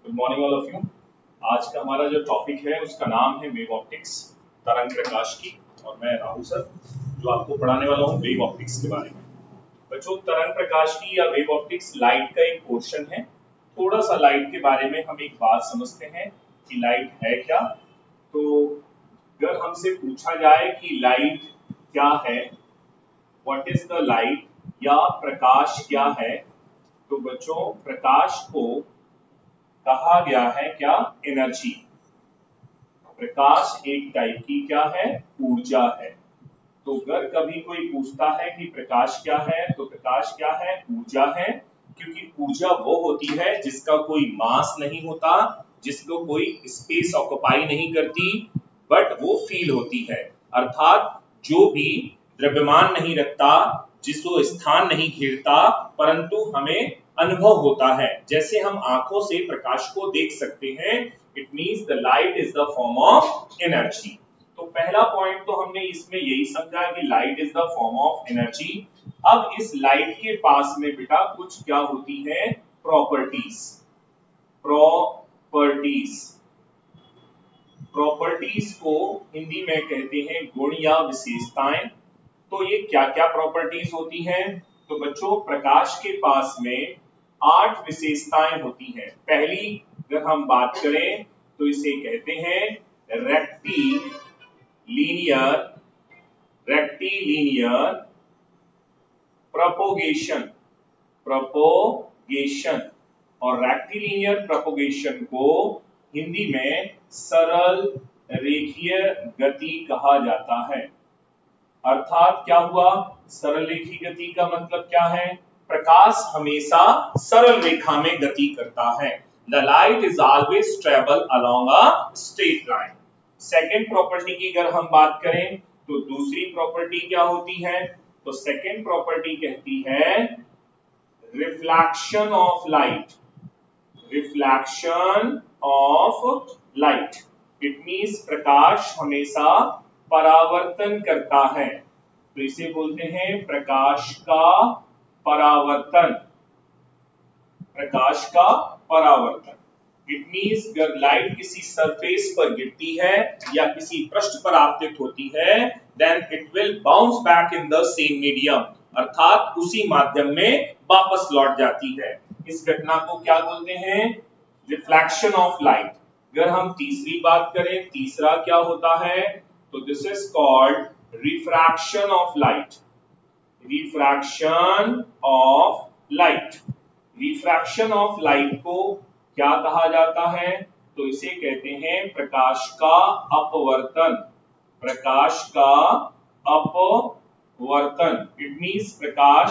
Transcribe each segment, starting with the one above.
Good morning all of you. आज का हमारा जो टॉपिक है उसका नाम है वेव ऑप्टिक्स, तरंग प्रकाश की। और मैं राहुल सर जो आपको पढ़ाने वाला हूँ वेव ऑप्टिक्स के बारे में। बच्चों, तरंग प्रकाश की या वेव ऑप्टिक्स लाइट का एक पोर्शन है। थोड़ा सा लाइट के बारे में हम एक बात समझते हैं कि लाइट है क्या। तो अगर हमसे पूछा जाए कि लाइट क्या है, व्हाट इज द लाइट या प्रकाश क्या है, तो बच्चों प्रकाश को कहा गया है क्या, एनर्जी। प्रकाश एक टाइप की क्या है, ऊर्जा है। तो अगर कभी कोई पूछता है कि प्रकाश क्या है, तो प्रकाश क्या है, ऊर्जा है। क्योंकि ऊर्जा वो होती है जिसका कोई मास नहीं होता, जिसको कोई स्पेस ऑक्युपाई नहीं करती, बट वो फील होती है। अर्थात जो भी द्रव्यमान नहीं रखता, जिसको स्थान नहीं घेरता, परंतु हमें अनुभव होता है। जैसे हम आंखों से प्रकाश को देख सकते हैं, it means the light is the form of energy. तो पहला पॉइंट तो हमने इसमें यही समझा कि light is the form of energy. अब इस लाइट के पास में बेटा कुछ क्या होती है, प्रॉपर्टीज। प्रॉपर्टीज प्रॉपर्टीज को हिंदी में कहते हैं गुण या विशेषताएं। तो ये क्या क्या प्रॉपर्टीज होती हैं, तो बच्चों प्रकाश के पास में 8 विशेषताएं होती हैं। पहली अगर हम बात करें तो इसे कहते हैं रेक्टिलिनियर प्रोपोगेशन। और रेक्टिलिनियर प्रोपोगेशन को हिंदी में सरल रेखीय गति कहा जाता है। अर्थात क्या हुआ, सरल रेखीय गति का मतलब क्या है, प्रकाश हमेशा सरल रेखा में गति करता है। The light is always travel along a straight line. Second property की अगर हम बात करें तो दूसरी प्रॉपर्टी क्या होती है, तो सेकेंड प्रॉपर्टी कहती है reflection of light. It means प्रकाश हमेशा परावर्तन करता है। तो इसे बोलते हैं प्रकाश का परावर्तन। इट मींस अगर लाइट किसी सरफेस पर गिरती है या किसी पृष्ठ पर आपतित होती है, then it will bounce back in the same medium, अर्थात उसी माध्यम में वापस लौट जाती है। इस घटना को क्या बोलते हैं, रिफ्लेक्शन ऑफ लाइट। अगर हम तीसरी बात करें, तीसरा क्या होता है, तो this is called refraction of light. Refraction of light को क्या कहा जाता है, तो इसे कहते हैं प्रकाश का अपवर्तन। इट मींस प्रकाश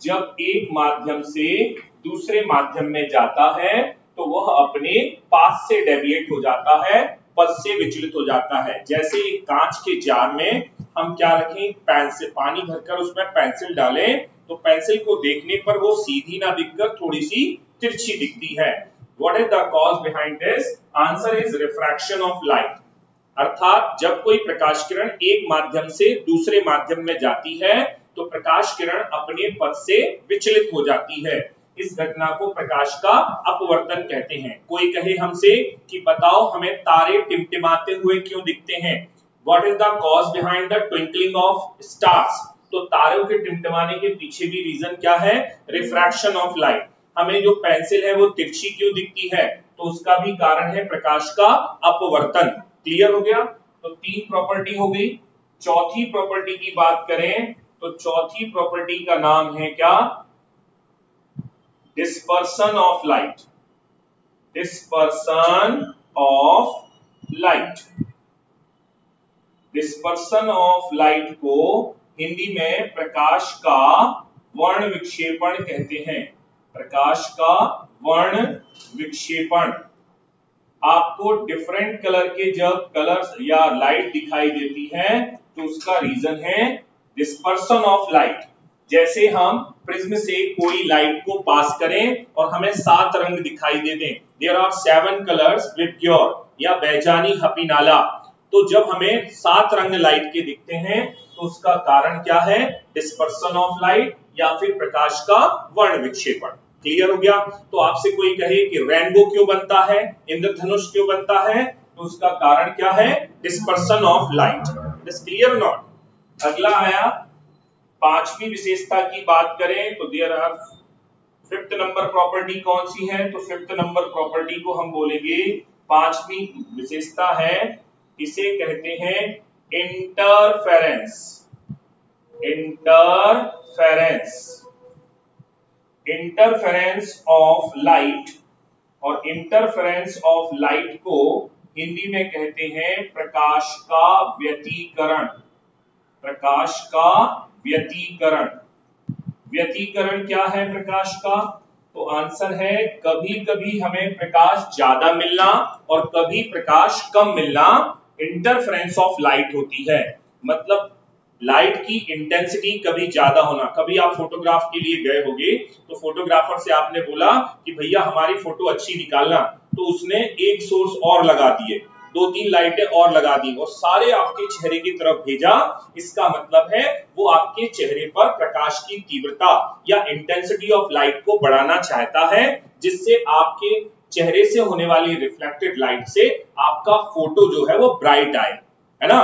जब एक माध्यम से दूसरे माध्यम में जाता है तो वह अपने पाथ से डेविएट हो जाता है, पथ से विचलित हो जाता है। जैसे एक कांच के जार में हम क्या रखें, पेंसिल, पानी भरकर उसमें पेंसिल डालें, तो पेंसिल को देखने पर वो सीधी ना दिखकर थोड़ी सी तिरछी दिखती है। What is the cause behind this? Answer is refraction of light. अर्थात जब कोई प्रकाश किरण एक माध्यम से दूसरे माध्यम में जाती है तो प्रकाश किरण अपने पथ से विचलित हो जाती है। इस घटना को प्रकाश का अपवर्तन कहते हैं। कोई कहे हमसे कि बताओ हमें तारे टिमटिमाते हुए क्यों दिखते हैं, What is the cause behind the twinkling of stars? तो तारों के टिमटिमाने के पीछे भी रीजन क्या है, रिफ्रैक्शन ऑफ लाइट। हमें जो पेंसिल है वो तिरछी क्यों दिखती है, तो उसका भी कारण है प्रकाश का अपवर्तन। क्लियर हो गया, तो 3 प्रॉपर्टी हो गई। चौथी प्रॉपर्टी की बात करें तो चौथी प्रॉपर्टी का नाम है क्या, dispersion of light. Dispersion of light को हिंदी में प्रकाश का वर्ण विक्षेपण कहते हैं। प्रकाश का वर्ण विक्षेपण। आपको डिफरेंट कलर के जब कलर्स या लाइट दिखाई देती है तो उसका रीजन है डिस्पर्सन ऑफ लाइट। जैसे हम प्रिज्म से कोई लाइट को पास करें और हमें 7 रंग दिखाई दे दें, there are 7 colours with pure या बैजानी हपीनाला, तो जब हमें 7 रंग लाइट के दिखते हैं तो उसका कारण क्या है, डिस्पर्सन ऑफ लाइट या फिर प्रकाश का वर्ण विक्षेपण। क्लियर हो गया। तो आपसे कोई कहे कि रेनबो क्यों बनता है, इंद्रधनुष क्यों बनता है, तो उसका कारण क्या है, dispersion of light. This clear not. अगला आया पांचवी विशेषता की बात करें तो there are fifth number property कौन सी है, तो फिफ्थ नंबर प्रॉपर्टी को हम बोलेंगे, पांचवी विशेषता है, इसे कहते हैं interference. Interference, interference of light, और इंटरफेरेंस ऑफ लाइट को हिंदी में कहते हैं प्रकाश का व्यतिकरण। प्रकाश का व्यतिकरण। व्यतिकरण क्या है प्रकाश का, तो आंसर है कभी कभी हमें प्रकाश ज्यादा मिलना और कभी प्रकाश कम मिलना, इंटरफेरेंस ऑफ लाइट होती है। मतलब लाइट की इंटेंसिटी कभी ज्यादा होना। कभी आप फोटोग्राफ के लिए गए होंगे तो फोटोग्राफर से आपने बोला कि भैया हमारी फोटो अच्छी निकालना, तो उसने एक सोर्स और लगा दिए, दो तीन लाइटें और लगा दी और सारे आपके चेहरे की तरफ भेजा। इसका मतलब है वो आपके चेहरे पर प्रकाश की तीव्रता या इंटेंसिटी ऑफ लाइट को बढ़ाना चाहता है, जिससे आपके चेहरे से होने वाली रिफ्लेक्टेड लाइट से आपका फोटो जो है वो ब्राइट आए, है ना।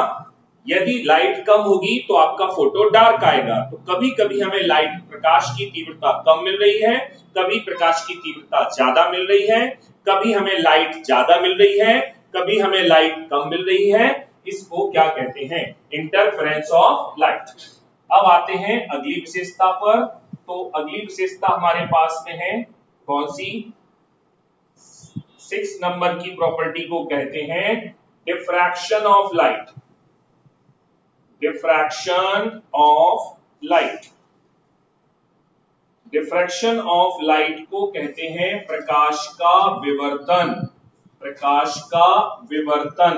यदि लाइट कम होगी तो आपका फोटो डार्क आएगा। तो कभी कभी हमें लाइट प्रकाश की तीव्रता कम मिल रही है, कभी प्रकाश की तीव्रता ज्यादा मिल रही है, कभी हमें लाइट ज्यादा मिल रही है, कभी हमें लाइट कम मिल रही है। इसको क्या कहते हैं, इंटरफेरेंस ऑफ लाइट। अब आते हैं अगली विशेषता पर। तो अगली विशेषता हमारे पास में है कौन सी, 6 नंबर की प्रॉपर्टी को कहते हैं diffraction of light. Diffraction of light. Diffraction of light को कहते हैं प्रकाश का विवर्तन। प्रकाश का विवर्तन,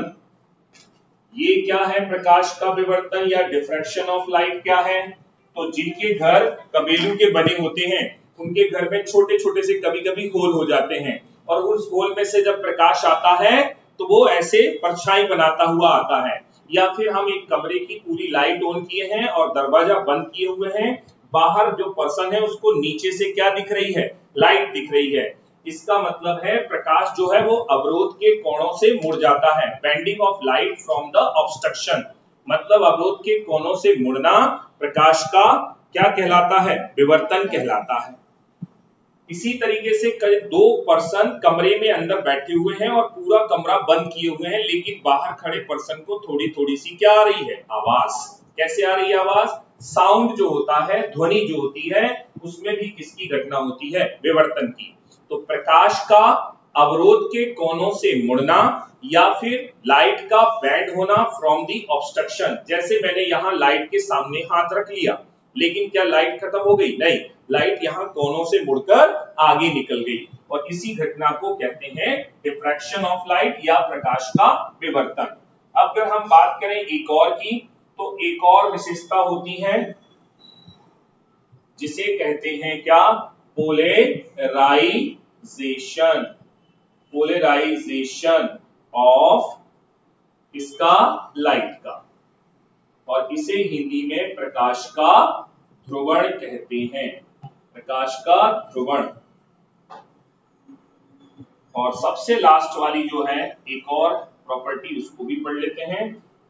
ये क्या है प्रकाश का विवर्तन या डिफ्रैक्शन ऑफ लाइट क्या है, तो जिनके घर कबेलू के बने होते हैं उनके घर में छोटे छोटे से कभी कभी होल हो जाते हैं, और उस होल में से जब प्रकाश आता है तो वो ऐसे परछाई बनाता हुआ आता है। या फिर हम एक कमरे की पूरी लाइट ऑन किए हैं और दरवाजा बंद किए हुए हैं, बाहर जो पर्सन है उसको नीचे से क्या दिख रही है, लाइट दिख रही है। इसका मतलब है प्रकाश जो है वो अवरोध के कोणों से मुड़ जाता है, bending of light from the obstruction. मतलब अवरोध के कोणों से मुड़ना प्रकाश का क्या कहलाता है, विवर्तन कहलाता है। इसी तरीके से दो पर्सन कमरे में अंदर बैठे हुए हैं और पूरा कमरा बंद किए हुए हैं, लेकिन बाहर खड़े पर्सन को थोड़ी थोड़ी सी क्या आ रही है, आवाज। कैसे आ रही है आवाज, साउंड जो होता है, ध्वनि जो होती है, उसमें भी किसकी घटना होती है, विवर्तन की। तो प्रकाश का अवरोध के कोनों से मुड़ना या फिर लाइट का बेंड होना फ्रॉम दी ऑब्स्ट्रक्शन। जैसे मैंने यहां लाइट के सामने हाथ रख लिया, लेकिन क्या लाइट खत्म हो गई, नहीं, लाइट यहां कोनों से मुड़कर आगे निकल गई, और इसी घटना को कहते हैं डिफ्रैक्शन ऑफ लाइट या प्रकाश का विवर्तन। अब अगर हम बात करें एक और की, तो एक और विशेषता होती है जिसे कहते हैं क्या, पोलेराइजेशन। पोलेराइजेशन ऑफ इसका लाइट का, और इसे हिंदी में प्रकाश का ध्रुवण कहते हैं। प्रकाश का ध्रुवण। और सबसे लास्ट वाली जो है एक और प्रॉपर्टी, उसको भी पढ़ लेते हैं।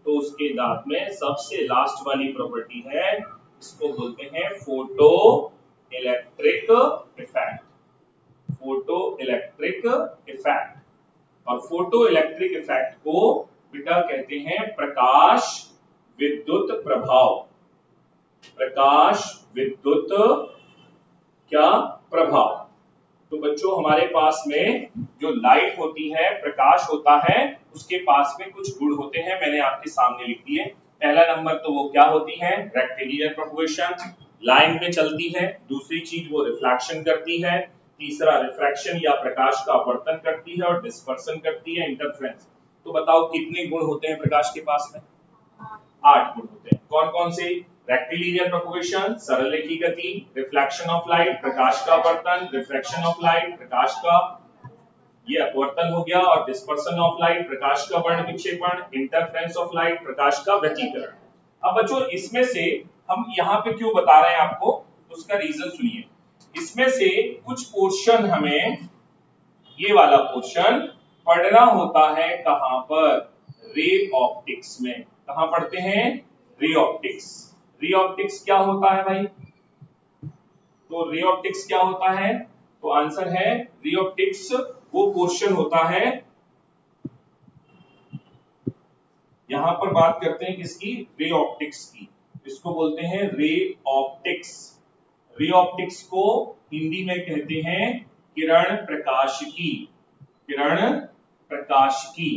तो उसके दांत में सबसे लास्ट वाली प्रॉपर्टी है, इसको बोलते हैं photo electric effect. Photo electric effect. और फोटो इलेक्ट्रिक इफेक्ट को बेटा कहते हैं प्रकाश विद्युत प्रभाव। प्रकाश विद्युत क्या प्रभाव। तो बच्चों हमारे पास में जो लाइट होती है, प्रकाश होता है, उसके पास में कुछ गुण होते हैं, मैंने आपके सामने लिख दिए। पहला नंबर तो वो क्या होती है, रेक्टिलिनियर प्रोपगेशन, लाइन में चलती है। दूसरी चीज वो रिफ्लेक्शन करती है। तीसरा रिफ्रैक्शन या प्रकाश का अपवर्तन करती है, और डिस्पर्सन करती है, इंटरफेरेंस। तो बताओ कितने गुण होते हैं प्रकाश के पास में, 8 गुण होते हैं। कौन कौन से, रेक्टिलिनियर प्रोपगेशन, सरल रेखी गति, रिफ्लेक्शन ऑफ लाइट, प्रकाश का अपवर्तन, रिफ्रैक्शन ऑफ लाइट, प्रकाश का ये अपवर्तन हो गया, और डिस्पर्सन ऑफ लाइट, प्रकाश का वर्ण विक्षेपण, इंटरफेरेंस ऑफ लाइट, प्रकाश का व्यतिकरण। अब बच्चों इसमें से हम यहाँ पे क्यों बता रहे हैं आपको, उसका रीजन सुनिए। इसमें से कुछ पोर्शन हमें, ये वाला पोर्शन पढ़ना होता है कहां पर, रे ऑप्टिक्स में। कहां पढ़ते हैं, रे ऑप्टिक्स। रे ऑप्टिक्स क्या होता है भाई, तो रे ऑप्टिक्स क्या होता है, तो आंसर है रे ऑप्टिक्स वो पोर्शन होता है, यहां पर बात करते हैं किसकी, रे ऑप्टिक्स की, इसको बोलते हैं रे ऑप्टिक्स। रे ऑप्टिक्स को हिंदी में कहते हैं किरण प्रकाशिकी। किरण प्रकाशिकी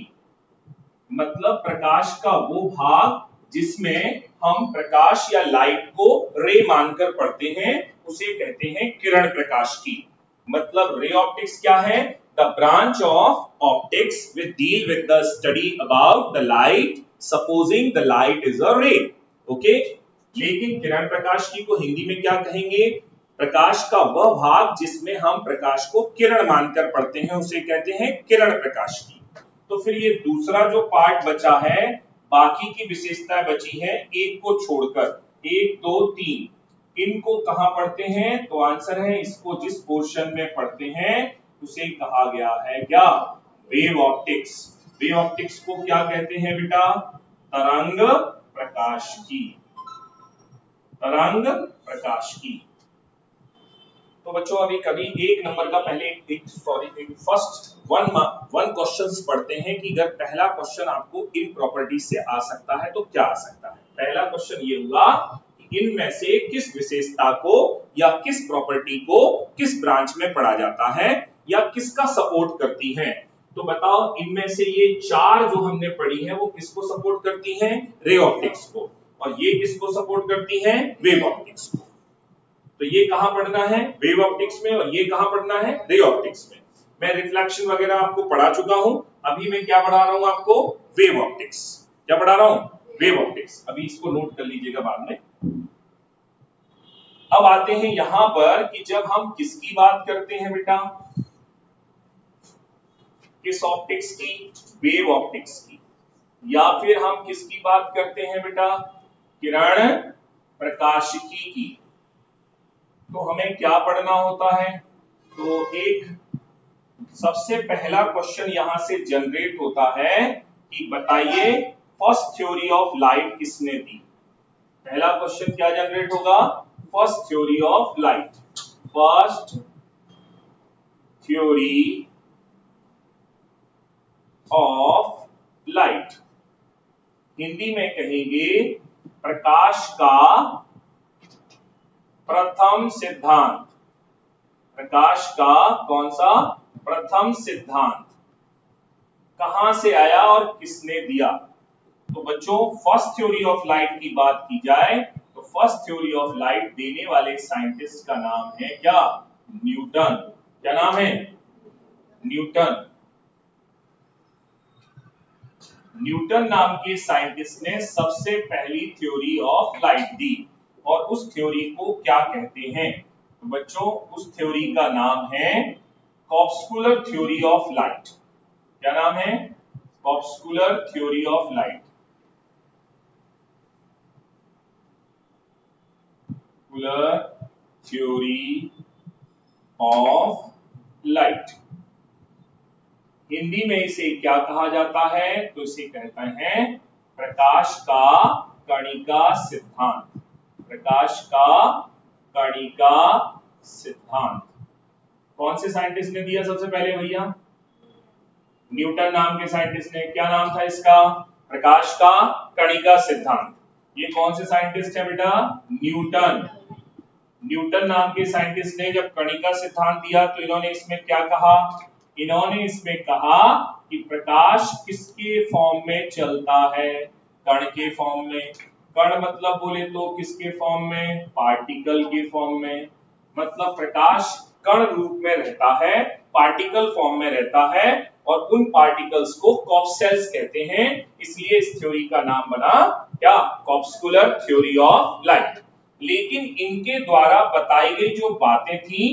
मतलब प्रकाश का वो भाग जिसमें हम प्रकाश या लाइट को रे मानकर पढ़ते हैं, उसे कहते हैं किरण प्रकाशिकी। मतलब रे ऑप्टिक्स क्या है, the branch of optics which deal with the study about the light supposing the light is a रे। ओके, लेकिन किरण प्रकाशिकी को हिंदी में क्या कहेंगे, प्रकाश का वह भाग जिसमें हम प्रकाश को किरण मानकर पढ़ते हैं, उसे कहते हैं किरण प्रकाशिकी। तो फिर ये दूसरा जो पार्ट बचा है, बाकी की विशेषताएं बची है एक को छोड़कर, 1 2 3, इनको कहां पढ़ते हैं, तो आंसर है इसको जिस पोर्शन में पढ़ते हैं उसे कहा गया है क्या, वेव ऑप्टिक्स। वेव ऑप्टिक्स को क्या कहते हैं बेटा, तरंग प्रकाशिकी। तरंग प्रकाशिकी। तो बच्चों अभी कभी एक नंबर का पहले एक फर्स्ट वन क्वेश्चंस पढ़ते हैं कि अगर पहला क्वेश्चन आपको इन प्रॉपर्टी से आ सकता है तो क्या आ सकता है। पहला क्वेश्चन ये हुआ कि इनमें से किस विशेषता को या किस प्रॉपर्टी को किस ब्रांच में पढ़ा जाता है या किसका सपोर्ट करती है। तो बताओ इनमें से ये चार जो हमने पढ़ी है वो किसको सपोर्ट करती हैं, रे ऑप्टिक्स को, और ये किसको सपोर्ट करती हैं, वेव ऑप्टिक्स को। तो ये कहां पढ़ना है, वेव ऑप्टिक्स में, और ये कहां पढ़ना है, रे ऑप्टिक्स में। मैं रिफ्लेक्शन वगैरह आपको पढ़ा चुका हूं, अभी मैं क्या पढ़ा रहा हूं आपको, वेव ऑप्टिक्स। क्या पढ़ा रहा हूं, वेव ऑप्टिक्स। अभी इसको नोट कर लीजिएगा बाद में। अब आते हैं यहां पर कि जब हम किसकी बात करते हैं बेटा, किस ऑप्टिक्स की, वेव ऑप्टिक्स की, या फिर हम किसकी बात करते हैं बेटा, किरण प्रकाशिकी की, तो हमें क्या पढ़ना होता है। तो एक सबसे पहला क्वेश्चन यहां से जनरेट होता है कि बताइए फर्स्ट थ्योरी ऑफ लाइट किसने दी। पहला क्वेश्चन क्या जनरेट होगा, first theory of light. First theory of light, Hindi में कहेंगे प्रकाश का प्रथम सिद्धांत। प्रकाश का कौन सा, प्रथम सिद्धांत कहां से आया और किसने दिया। तो बच्चों फर्स्ट थ्योरी ऑफ लाइट की बात की जाए तो फर्स्ट थ्योरी ऑफ लाइट देने वाले साइंटिस्ट का नाम है क्या, न्यूटन। क्या नाम है, न्यूटन। न्यूटन नाम के साइंटिस्ट ने सबसे पहली थ्योरी ऑफ लाइट दी, और उस थ्योरी को क्या कहते हैं, तो बच्चों उस थ्योरी का नाम है कॉर्पस्कुलर थ्योरी ऑफ लाइट। क्या नाम है, corpuscular theory of light. Theory of light, Hindi में इसे क्या कहा जाता है, तो इसे कहते हैं प्रकाश का कणिका सिद्धांत। प्रकाश का कणिका सिद्धांत कौन से साइंटिस्ट ने दिया सबसे पहले भैया, न्यूटन नाम के साइंटिस्ट ने। क्या नाम था इसका, प्रकाश का कणिका सिद्धांत। ये कौन से साइंटिस्ट है बेटा, न्यूटन। न्यूटन नाम के साइंटिस्ट ने जब कणिका सिद्धांत दिया तो इन्होंने इसमें क्या कहा, इन्होंने इसमें कहा कि प्रकाश किसके फॉर्म में चलता है, कण के फॉर्म में। कण मतलब बोले तो किसके फॉर्म में, पार्टिकल के फॉर्म में। मतलब प्रकाश कण रूप में रहता है, पार्टिकल फॉर्म में रहता है, और उन पार्टिकल्स को कॉर्पसेल्स कहते हैं। इसलिए इस थ्योरी का नाम बना क्या, कॉर्पस्कुलर थ्योरी ऑफ लाइट। लेकिन इनके द्वारा बताई गई जो बातें थी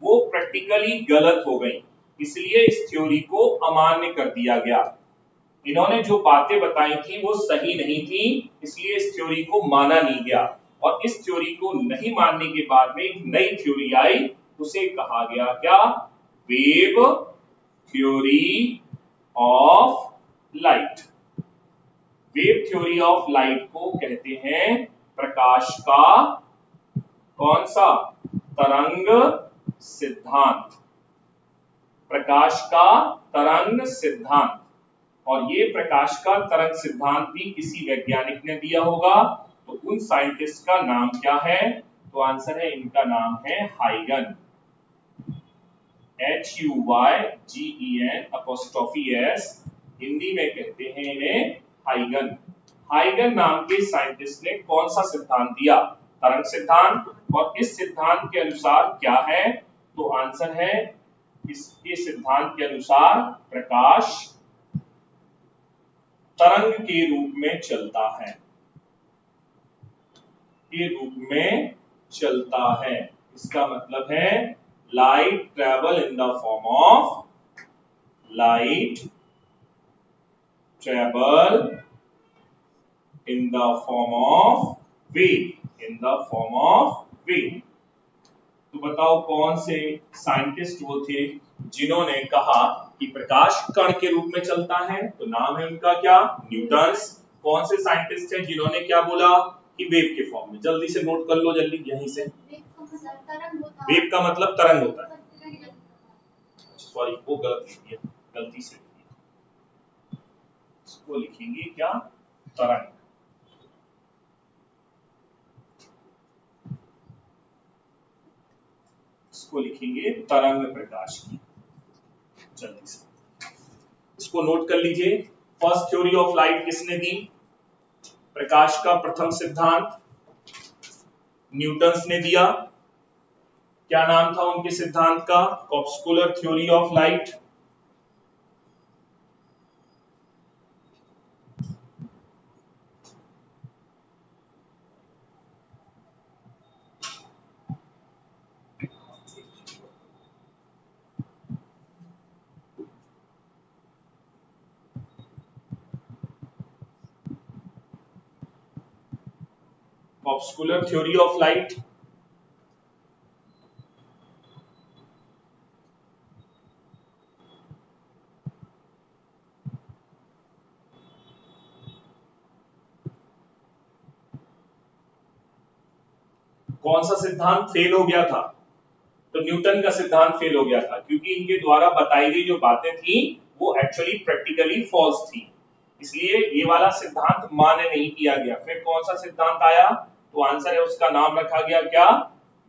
वो प्रैक्टिकली गलत हो गई, इसलिए इस थ्योरी को अमान्य कर दिया गया। इन्होंने जो बातें बताई थी वो सही नहीं थी, इसलिए इस थ्योरी को माना नहीं गया। और इस थ्योरी को नहीं मानने के बाद में एक नई थ्योरी आई, उसे कहा गया क्या? Wave theory of light. Wave theory of light को कहते हैं प्रकाश का कौन सा? तरंग सिद्धांत। प्रकाश का तरंग सिद्धांत। और ये प्रकाश का तरंग सिद्धांत भी किसी वैज्ञानिक ने दिया होगा, तो उन साइंटिस्ट का नाम क्या है? तो आंसर है, इनका नाम है हाइगन। HUYGEN'(S), हिंदी में कहते हैं इन्हें हाइगन। हाइगन नाम के साइंटिस्ट ने कौन सा सिद्धांत दिया? तरंग सिद्धांत। और इस सिद्धांत के अनुसार क्या है? तो आंसर है, इसके सिद्धांत के अनुसार प्रकाश तरंग के रूप में चलता है, के रूप में चलता है। इसका मतलब है light travel in the form of light travel in the form of wave, in the form of wave. तो बताओ कौन से साइंटिस्ट वो थे जिन्होंने कहा कि प्रकाश कण के रूप में चलता है? तो नाम है उनका क्या? न्यूटन। कौन से साइंटिस्ट हैं जिन्होंने क्या बोला कि वेव के फॉर्म में? जल्दी से नोट कर लो, जल्दी यहीं से। वेव का मतलब तरंग होता है। सॉरी, वो गलत लिख दिया, गलती से लिख दिया। इसको लिखेंगे क्या? तरंग। इसको लिखेंगे तरंग प्रकाश की। जल्दी से इसको नोट कर लीजिए। फर्स्ट थ्योरी ऑफ लाइट किसने दी? प्रकाश का प्रथम सिद्धांत न्यूटन ने दिया। क्या नाम था उनके सिद्धांत का? Corpuscular theory of light. Corpuscular theory of light. कौन सा सिद्धांत फेल हो गया था? तो न्यूटन का सिद्धांत फेल हो गया था, क्योंकि इनके द्वारा बताई गई जो बातें थी वो एक्चुअली प्रैक्टिकली फॉल्स थी, इसलिए ये वाला सिद्धांत मान्य नहीं किया गया। फिर कौन सा सिद्धांत आया? तो आंसर है, उसका नाम रखा गया क्या?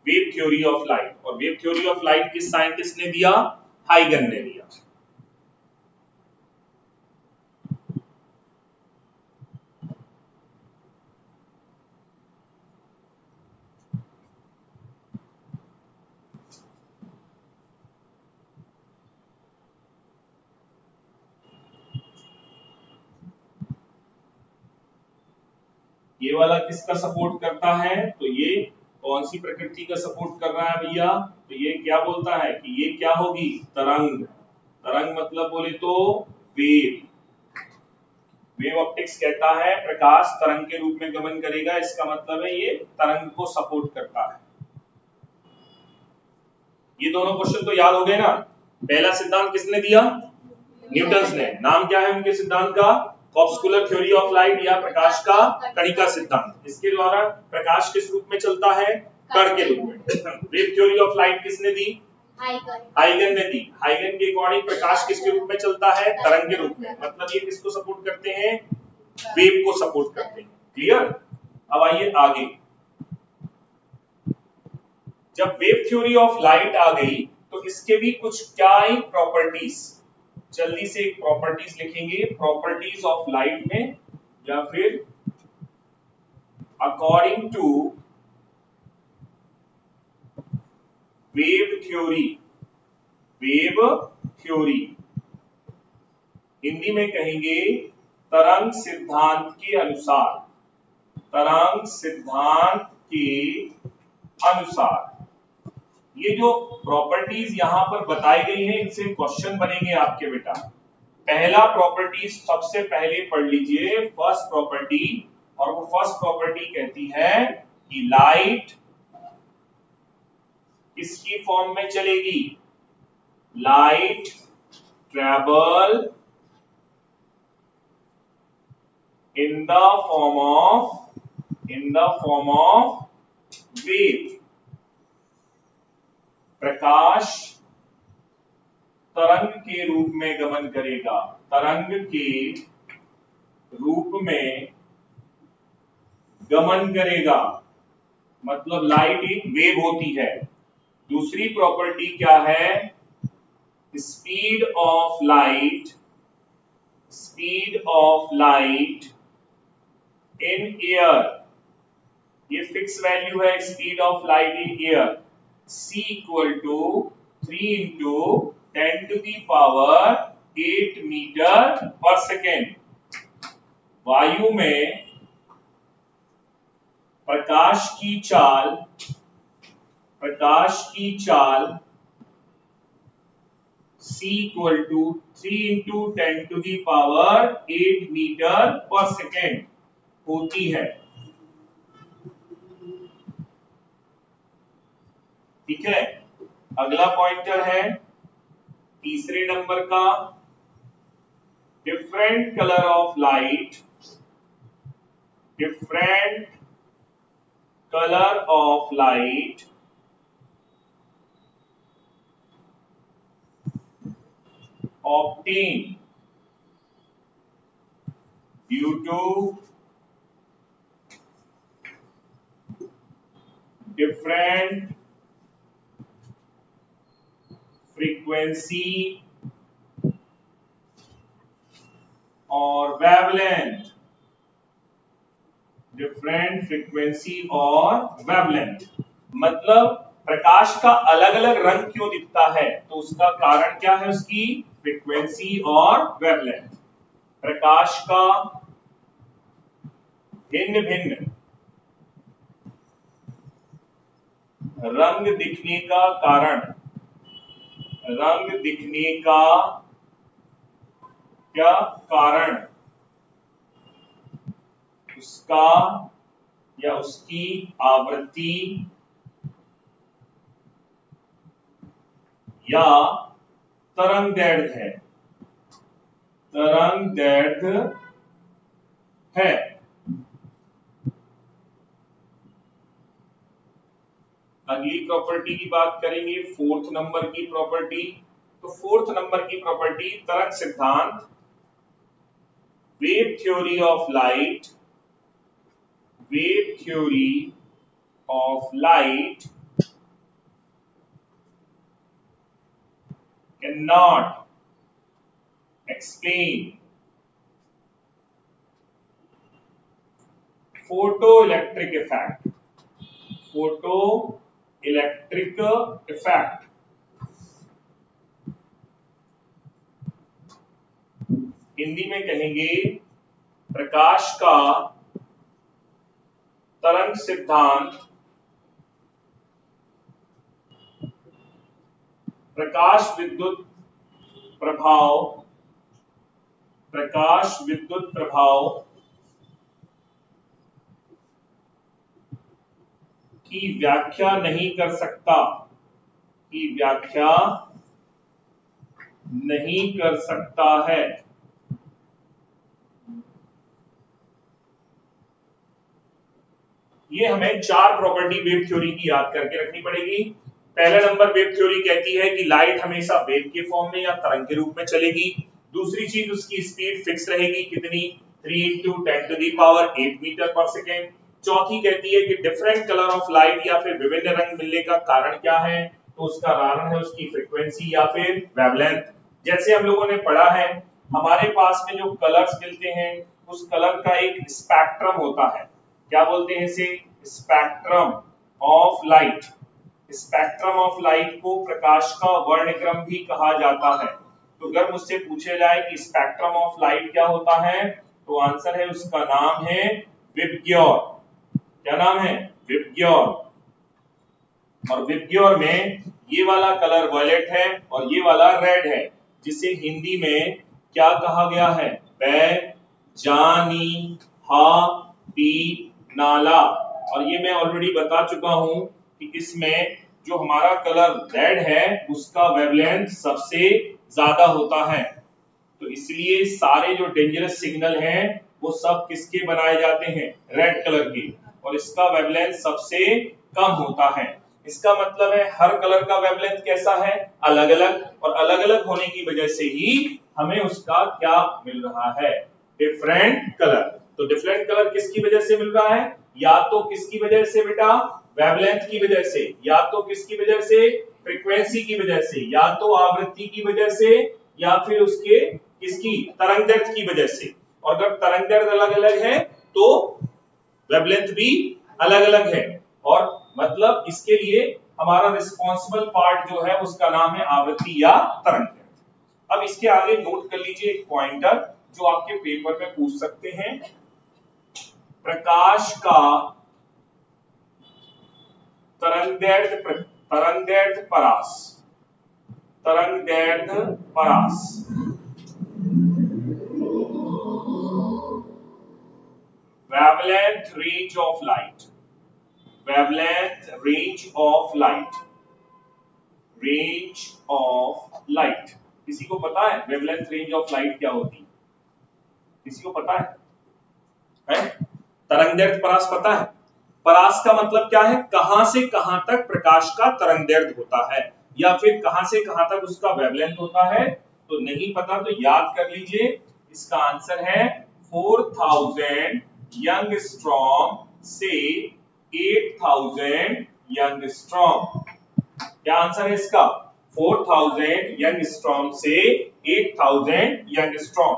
Wave theory of light. और वेव थ्योरी ऑफ लाइट किस साइंटिस्ट ने दिया? हाइगन ने दिया। ये वाला किसका सपोर्ट करता है? तो ये कौन सी प्रकृति का सपोर्ट कर रहा है भैया? तो ये क्या बोलता है कि ये क्या होगी? तरंग। तरंग मतलब बोले तो वेव। वेव ऑप्टिक्स कहता है प्रकाश तरंग के रूप में गमन करेगा, इसका मतलब है ये तरंग को सपोर्ट करता है। ये दोनों क्वेश्चन तो याद हो गए ना? पहला सिद्धांत किसने दिया? न्यूटन ने। नाम क्या है उनके सिद्धांत का? कॉर्पस्कुलर थ्योरी ऑफ लाइट, या प्रकाश का कणिका सिद्धांत। इसके द्वारा प्रकाश किस रूप में चलता है? कण के रूप में। वेव थ्योरी ऑफ लाइट किसने दी? हाइगन ने दी। हाइगन के अकॉर्डिंग प्रकाश किसके रूप में चलता है? तरंग के रूप में। मतलब ये किसको सपोर्ट करते हैं? वेव को सपोर्ट करते हैं। क्लियर? अब आइए आगे। जब वेव थ्योरी ऑफ लाइट आ गई तो इसके भी कुछ क्या आई? प्रॉपर्टीज। जल्दी से एक प्रॉपर्टीज लिखेंगे, प्रॉपर्टीज ऑफ लाइट में, या फिर according to wave theory. Wave theory Hindi में कहेंगे तरंग सिद्धांत के अनुसार। तरंग सिद्धांत के अनुसार ये जो प्रॉपर्टीज यहां पर बताई गई हैं, इनसे क्वेश्चन बनेंगे आपके बेटा। पहला प्रॉपर्टीज सबसे पहले पढ़ लीजिए, फर्स्ट प्रॉपर्टी। और वो फर्स्ट प्रॉपर्टी कहती है कि लाइट किसकी फॉर्म में चलेगी? Light travel in the form of wave. प्रकाश तरंग के रूप में गमन करेगा, तरंग के रूप में गमन करेगा, मतलब लाइट एक वेव होती है। दूसरी प्रॉपर्टी क्या है? Speed of light in air, ये फिक्स वैल्यू है speed of light in air, c equal to 3 into 10 to the power 8 metre per second. वायु में प्रकाश की चाल c equal to 3 into 10 to the power 8 metre per second होती है। ठीक है, अगला पॉइंटर है तीसरे नंबर का, different colour of light obtained due to different frequency और wavelength, मतलब प्रकाश का अलग अलग रंग क्यों दिखता है? तो उसका कारण क्या है? उसकी फ्रीक्वेंसी और वेवलेंथ। प्रकाश का भिन्न भिन्न रंग दिखने का कारण, क्या कारण? उसका या उसकी आवृत्ति या तरंगदैर्घ्य है। अगली प्रॉपर्टी की बात करेंगे, फोर्थ नंबर की प्रॉपर्टी। तो फोर्थ नंबर की प्रॉपर्टी तरंग सिद्धांत, wave theory of light cannot explain photoelectric effect Hindi में कहेंगे प्रकाश का तरंग सिद्धांत प्रकाश विद्युत प्रभाव की व्याख्या नहीं कर सकता है। ये हमें चार प्रॉपर्टी वेव थ्योरी की याद करके रखनी पड़ेगी। पहला नंबर, वेव थ्योरी कहती है कि लाइट हमेशा वेव के फॉर्म में या तरंग के रूप में चलेगी। दूसरी चीज, उसकी स्पीड फिक्स रहेगी, कितनी? 3 into 10 to the power 8 metre per second. चौथी कहती है कि डिफरेंट कलर ऑफ लाइट या फिर विभिन्न रंग मिलने का कारण क्या है? तो उसका कारण है उसकी फ्रीक्वेंसी या फिर वेवलेंथ। जैसे हम लोगों ने पढ़ा है, हमारे पास में जो कलर्स मिलते हैं उस कलर का एक स्पेक्ट्रम होता है। क्या बोलते हैं इसे? Spectrum of light. Spectrum of light को प्रकाश का वर्णक्रम भी कहा जाता है। तो अगर मुझसे पूछे जाए कि स्पेक्ट्रम ऑफ लाइट क्या होता है, तो आंसर है, उसका नाम है विबग्योर। क्या नाम है? विबग्योर। और विबग्योर में ये वाला कलर वायलेट है और ये वाला रेड है, जिसे हिंदी में क्या कहा गया है? बैजानी हा पी नाला। और ये मैं ऑलरेडी बता चुका हूं कि इसमें जो हमारा कलर रेड है उसका वेवलेंथ सबसे ज्यादा होता है। तो इसलिए सारे जो डेंजरस सिग्नल हैं वो सब किसके बनाए जाते हैं, रेड कलर के, और इसका वेवलेंथ सबसे कम होता है। इसका मतलब है हर कलर का वेवलेंथ कैसा है, अलग अलग, और अलग अलग होने की वजह से ही हमें उसका क्या मिल रहा है, डिफरेंट कलर। तो डिफरेंट कलर किसकी वजह से मिल रहा है, या तो किसकी वजह से बेटा, वेवलेंथ की वजह से, या तो किसकी वजह से, फ्रीक्वेंसी की वजह से, या तो आवृत्ति की वजह से, या फिर उसके किसकी, तरंगदैर्घ्य की वजह से। और अगर तरंगदैर्घ्य अलग अलग है तो वेवलेंथ भी अलग अलग है, और मतलब इसके लिए हमारा रिस्पॉन्सिबल पार्ट जो है उसका नाम है आवृत्ति या तरंगदैर्घ्य। अब इसके आगे नोट कर लीजिए एक पॉइंटर जो आपके पेपर में पूछ सकते हैं। प्रकाश का तरंगदैर्घ्य परास, तरंगदैर्घ्य परास wavelength range of light, wavelength range of light, range of light। किसी को पता है wavelength range of light क्या होती है, किसी को पता है? तरंगदैर्घ्य परास पता है? परास का मतलब क्या है, कहां से कहां तक प्रकाश का तरंगदैर्घ्य होता है, या फिर कहां से कहां तक उसका वेवलेंथ होता है। तो नहीं पता तो याद कर लीजिए, इसका आंसर है 4000 यंगस्ट्रॉम से 8000 यंगस्ट्रॉम। क्या आंसर है इसका, 4000 यंगस्ट्रॉम से 8000 यंगस्ट्रॉम।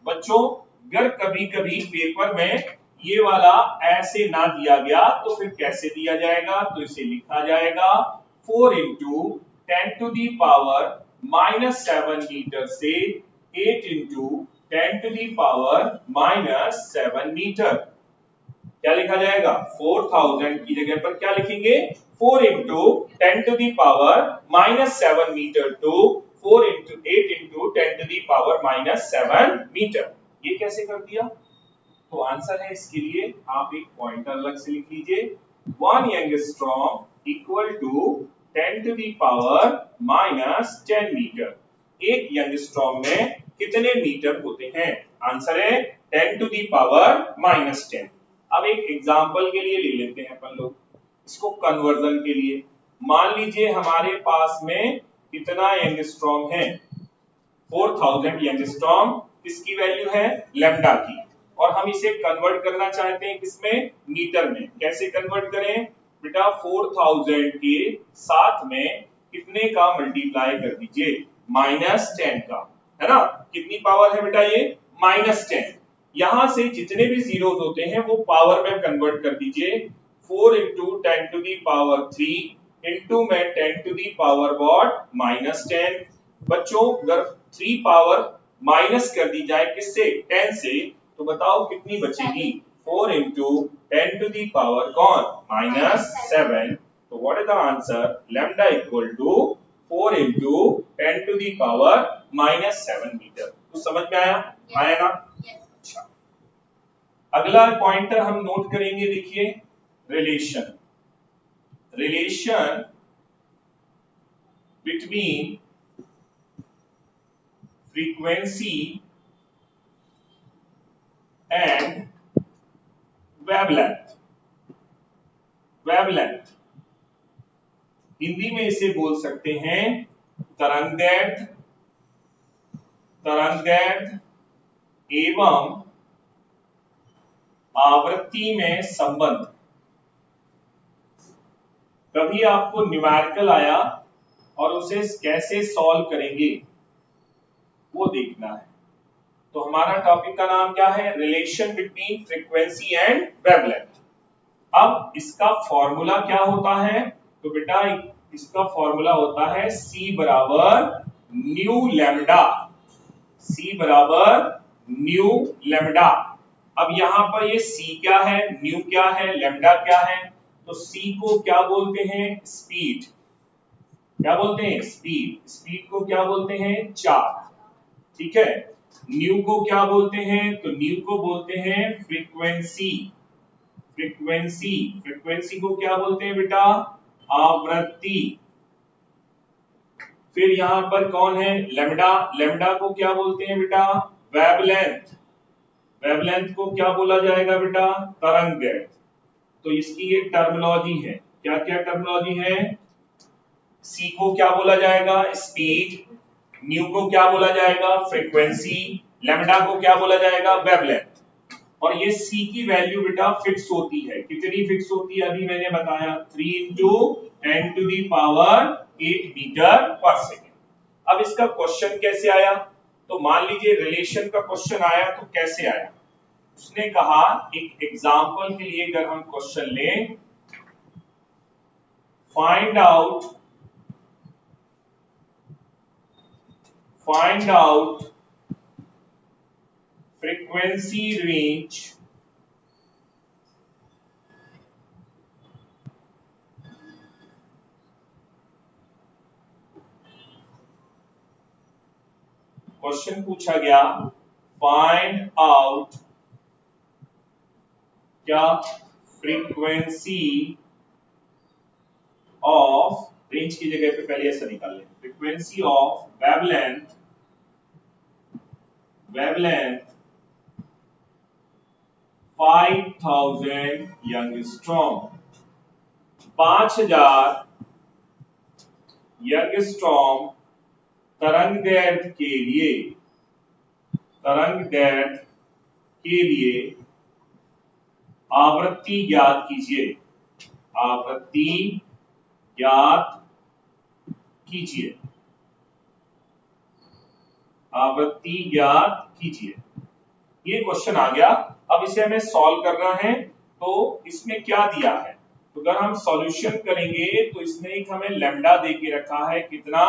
बच्चों अगर कभी कभी पेपर में ये वाला ऐसे ना दिया गया तो फिर कैसे दिया जाएगा, तो इसे लिखा जाएगा 4 into 10 to the power -7 metre से 8 into 10 to the power -7 metre. क्या लिखा जाएगा, 4000 की जगह पर क्या लिखेंगे, 4 into 10 to the power -7 metre to 4 into 8 into 10 to the power -7 metre. ये कैसे कर दिया, तो आंसर है इसके लिए आप एक पॉइंटर अलग से लिख लीजिए, 1 angstrom equal to 10 to the power -10 metre. एक यंगस्ट्रॉम में कितने मीटर होते हैं, आंसर है 10 टू दी पावर -10। अब एक एग्जांपल के लिए ले लेते हैं अपन लोग इसको कन्वर्जन के लिए। मान लीजिए हमारे पास में कितना यंगस्ट्रॉम है, 4000 यंगस्ट्रॉम, किसकी वैल्यू है, लैम्डा की, और हम इसे कन्वर्ट करना चाहते हैं किसमें, मीटर में। कैसे कन्वर्ट करें बेटा, 4000 के साथ में कितने का मल्टीप्लाई कर दीजिए, -10 का, है ना। कितनी पावर है बेटा ये, -10। यहां से जितने भी जीरोस होते हैं वो पावर में कन्वर्ट कर दीजिए, 4 into 10 to the power 3 into में 10 to the power what, -10। बच्चों अगर 3 पावर माइनस कर दी जाए किससे, 10 से, तो बताओ कितनी बचेगी, 4 into 10 to the power कौन, -7। तो what is the answer, lambda equal to 4 into 10 to the power -7 metre. तो समझ में आया, आया ना। अच्छा, अगला पॉइंटर हम नोट करेंगे, देखिए relation, relation between frequency and wavelength। wavelength Hindi में इसे बोल सकते हैं तरंगदैर्घ्य, तरंगदैर्घ्य एवं आवृत्ति में संबंध। कभी आपको न्यूमेरिकल आया और उसे कैसे सॉल्व करेंगे वो देखना है। तो हमारा टॉपिक का नाम क्या है, relation between frequency and wavelength. अब इसका फॉर्मूला क्या होता है, तो बेटा इसका फॉर्मूला होता है C बराबर न्यू लैम्डा, C बराबर न्यू लैम्डा। अब यहां पर ये C क्या है, न्यू क्या है, लैम्डा क्या है, तो C को क्या बोलते हैं, स्पीड। क्या बोलते हैं, स्पीड। स्पीड को क्या बोलते हैं, चार्ज, ठीक है। न्यू को क्या बोलते हैं, तो न्यू को बोलते हैं फ्रीक्वेंसी। फ्रीक्वेंसी, फ्रीक्वेंसी को क्या बोलते हैं बेटा, आवृत्ति। फिर यहां पर कौन है, लैम्डा। लैम्डा को क्या बोलते हैं बेटा, वेवलेंथ। वेवलेंथ को क्या बोला जाएगा बेटा, तरंगदैर्घ्य। तो इसकी एक टर्मिनोलॉजी है, क्या क्या टर्मिनोलॉजी है। सी को क्या बोला जाएगा, स्पीड। न्यू को क्या बोला जाएगा, फ्रीक्वेंसी। लैम्डा को क्या बोला जाएगा, वेवलेंथ। और ये सी की वैल्यू बेटा फिक्स होती है, कितनी फिक्स होती है, अभी मैंने बताया 3 into 10 to the power 8 metre per second. अब इसका क्वेश्चन कैसे आया, तो मान लीजिए रिलेशन का क्वेश्चन आया तो कैसे आया। उसने कहा एक एग्जांपल के लिए अगर हम क्वेश्चन लें, find out frequency range question पूछा गया, फाइंड आउट क्या, फ्रीक्वेंसी ऑफ, रेंज की जगह पे पहले ऐसा निकाल लें, फ्रीक्वेंसी ऑफ वेवलेंथ 5000 यंगस्ट्रॉम, 5000 यंगस्ट्रॉम तरंगदैर्घ्य के लिए आवृत्ति ज्ञात कीजिए, आवृत्ति ज्ञात कीजिए, आवृत्ति ज्ञात कीजिए। ये क्वेश्चन आ गया। अब इसे हमें सॉल्व करना है, तो इसमें क्या दिया है, तो अगर हम सॉल्यूशन करेंगे तो इसने एक हमें लैम्डा दे के रखा है, कितना,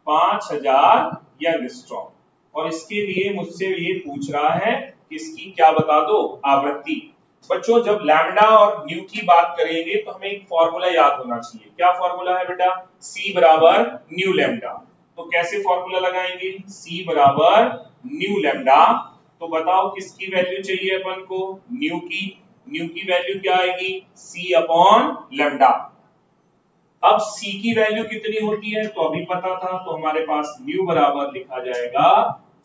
5000 यंगस्ट्रॉम। और इसके लिए मुझसे ये पूछ रहा है कि इसकी क्या बता दो, आवृत्ति। बच्चों जब लैम्डा और न्यू की बात करेंगे तो हमें एक फॉर्मूला याद होना चाहिए, क्या फॉर्मूला है बेटा, C बराबर न्यू लैम्डा। तो कैसे फॉर्मूला लगाएंगे, C बराबर न्यू लैम्डा। तो बताओ किसकी वैल्यू चाहिए अपन को, न्यू की। न्यू की वैल्यू क्या आएगी, C अपॉन लैम्डा। अब C की वैल्यू कितनी होती है तो अभी पता था, तो हमारे पास न्यू बराबर लिखा जाएगा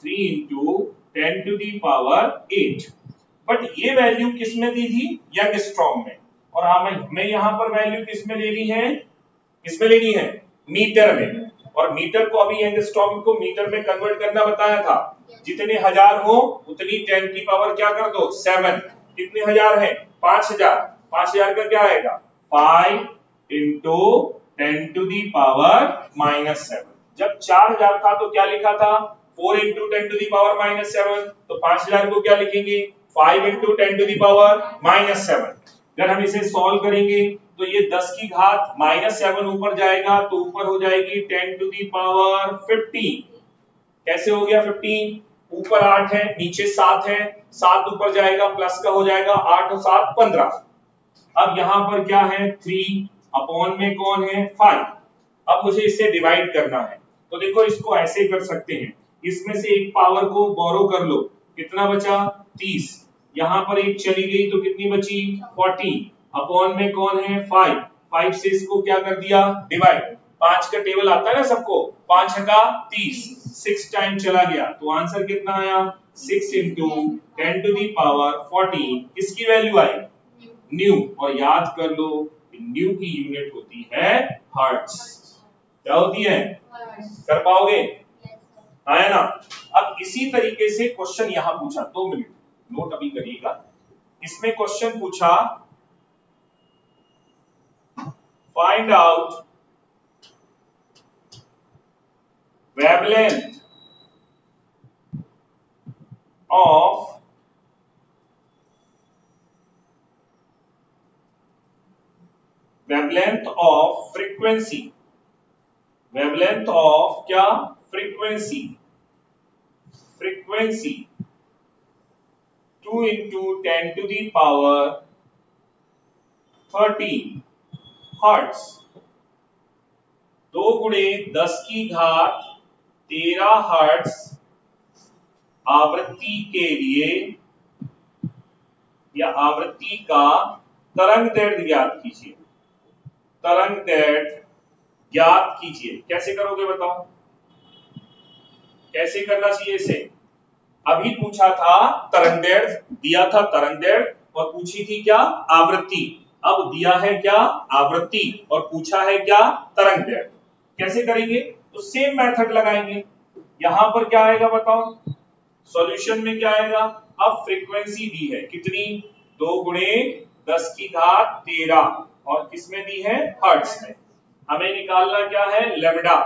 3 into 10 to the power 8। But ये वैल्यू किस में दी थी, यंगस्ट्रॉम में। और हमें यहां पर वैल्यू किस में लेनी है, किसमें लेनी है, मीटर में। और मीटर को अभी यंगस्ट्रॉम को मीटर में कन्वर्ट करना बताया था, जितने हजार हो उतनी 10 की पावर क्या कर दो, 7। कितने हजार है, 5000। 5000 का क्या आएगा, 5 इंटू 10 टू दी पावर -7। जब 4000 था तो क्या लिखा था, 4 इंटू 10 टू दी पावर -7। तो 5000 को क्या लिखेंगे, 5 इंटू 10 टू दी पावर -7। अगर हम इसे सॉल्व करेंगे तो ये 10 की घात -7 ऊपर जाएगा तो ऊपर हो जाएगी 10 टू दी पावर 15। कैसे हो गया 15, ऊपर 8 है नीचे 7 है, 7 ऊपर जाएगा प्लस का हो जाएगा 8 और 7 15। अब यहां पर क्या है, 3 अपॉन में कौन है, 5। अब मुझे इसे डिवाइड करना है, तो देखो इसको ऐसे कर सकते हैं, इसमें से एक पावर को बोरो कर लो, कितना बचा, 30। यहां पर एक चली गई तो कितनी बची, 40 अपॉन में कौन है, 5। 5 से इसको क्या कर दिया, डिवाइड। 5 का टेबल आता है ना सबको, 5 का 30, 6 टाइम चला गया तो आंसर कितना आया, 6 इंटू 10 टू दी पावर 40। किसकी वैल्यू आई, न्यू। और याद कर लो न्यू की यूनिट होती है हर्ट्ज। क्या होती है, कर पाओगे, है ना। अब इसी तरीके से क्वेश्चन यहां पूछा, 2 मिनट नोट अभी करिएगा। इसमें क्वेश्चन पूछा, find out wavelength of frequency, wavelength of क्या, frequency 2 into 10 to the power 13 hertz, 2 गुणे 10 की घात 13 हर्ट्ज आवृत्ति के लिए या आवृत्ति का तरंग दैर्ध्य ज्ञात कीजिए। तरंग दैर्ध्य ज्ञात कीजिए। कैसे करोगे बताओ, कैसे करना चाहिए इसे? अभी पूछा था तरंग दैर्ध्य, दिया था तरंग दैर्ध्य और पूछी थी क्या? आवृत्ति। अब दिया है क्या? आवृत्ति और पूछा है क्या? तरंग दैर्ध्य। कैसे करेंगे? तो सेम मेथड लगाएंगे। यहां पर क्या आएगा बताओ, सॉल्यूशन में क्या आएगा? अब फ्रीक्वेंसी दी है कितनी? 2 गुणे 10 की घात 13 और किसमें दी है? हर्ट्ज में। हमें निकालना क्या है? लैम्डा।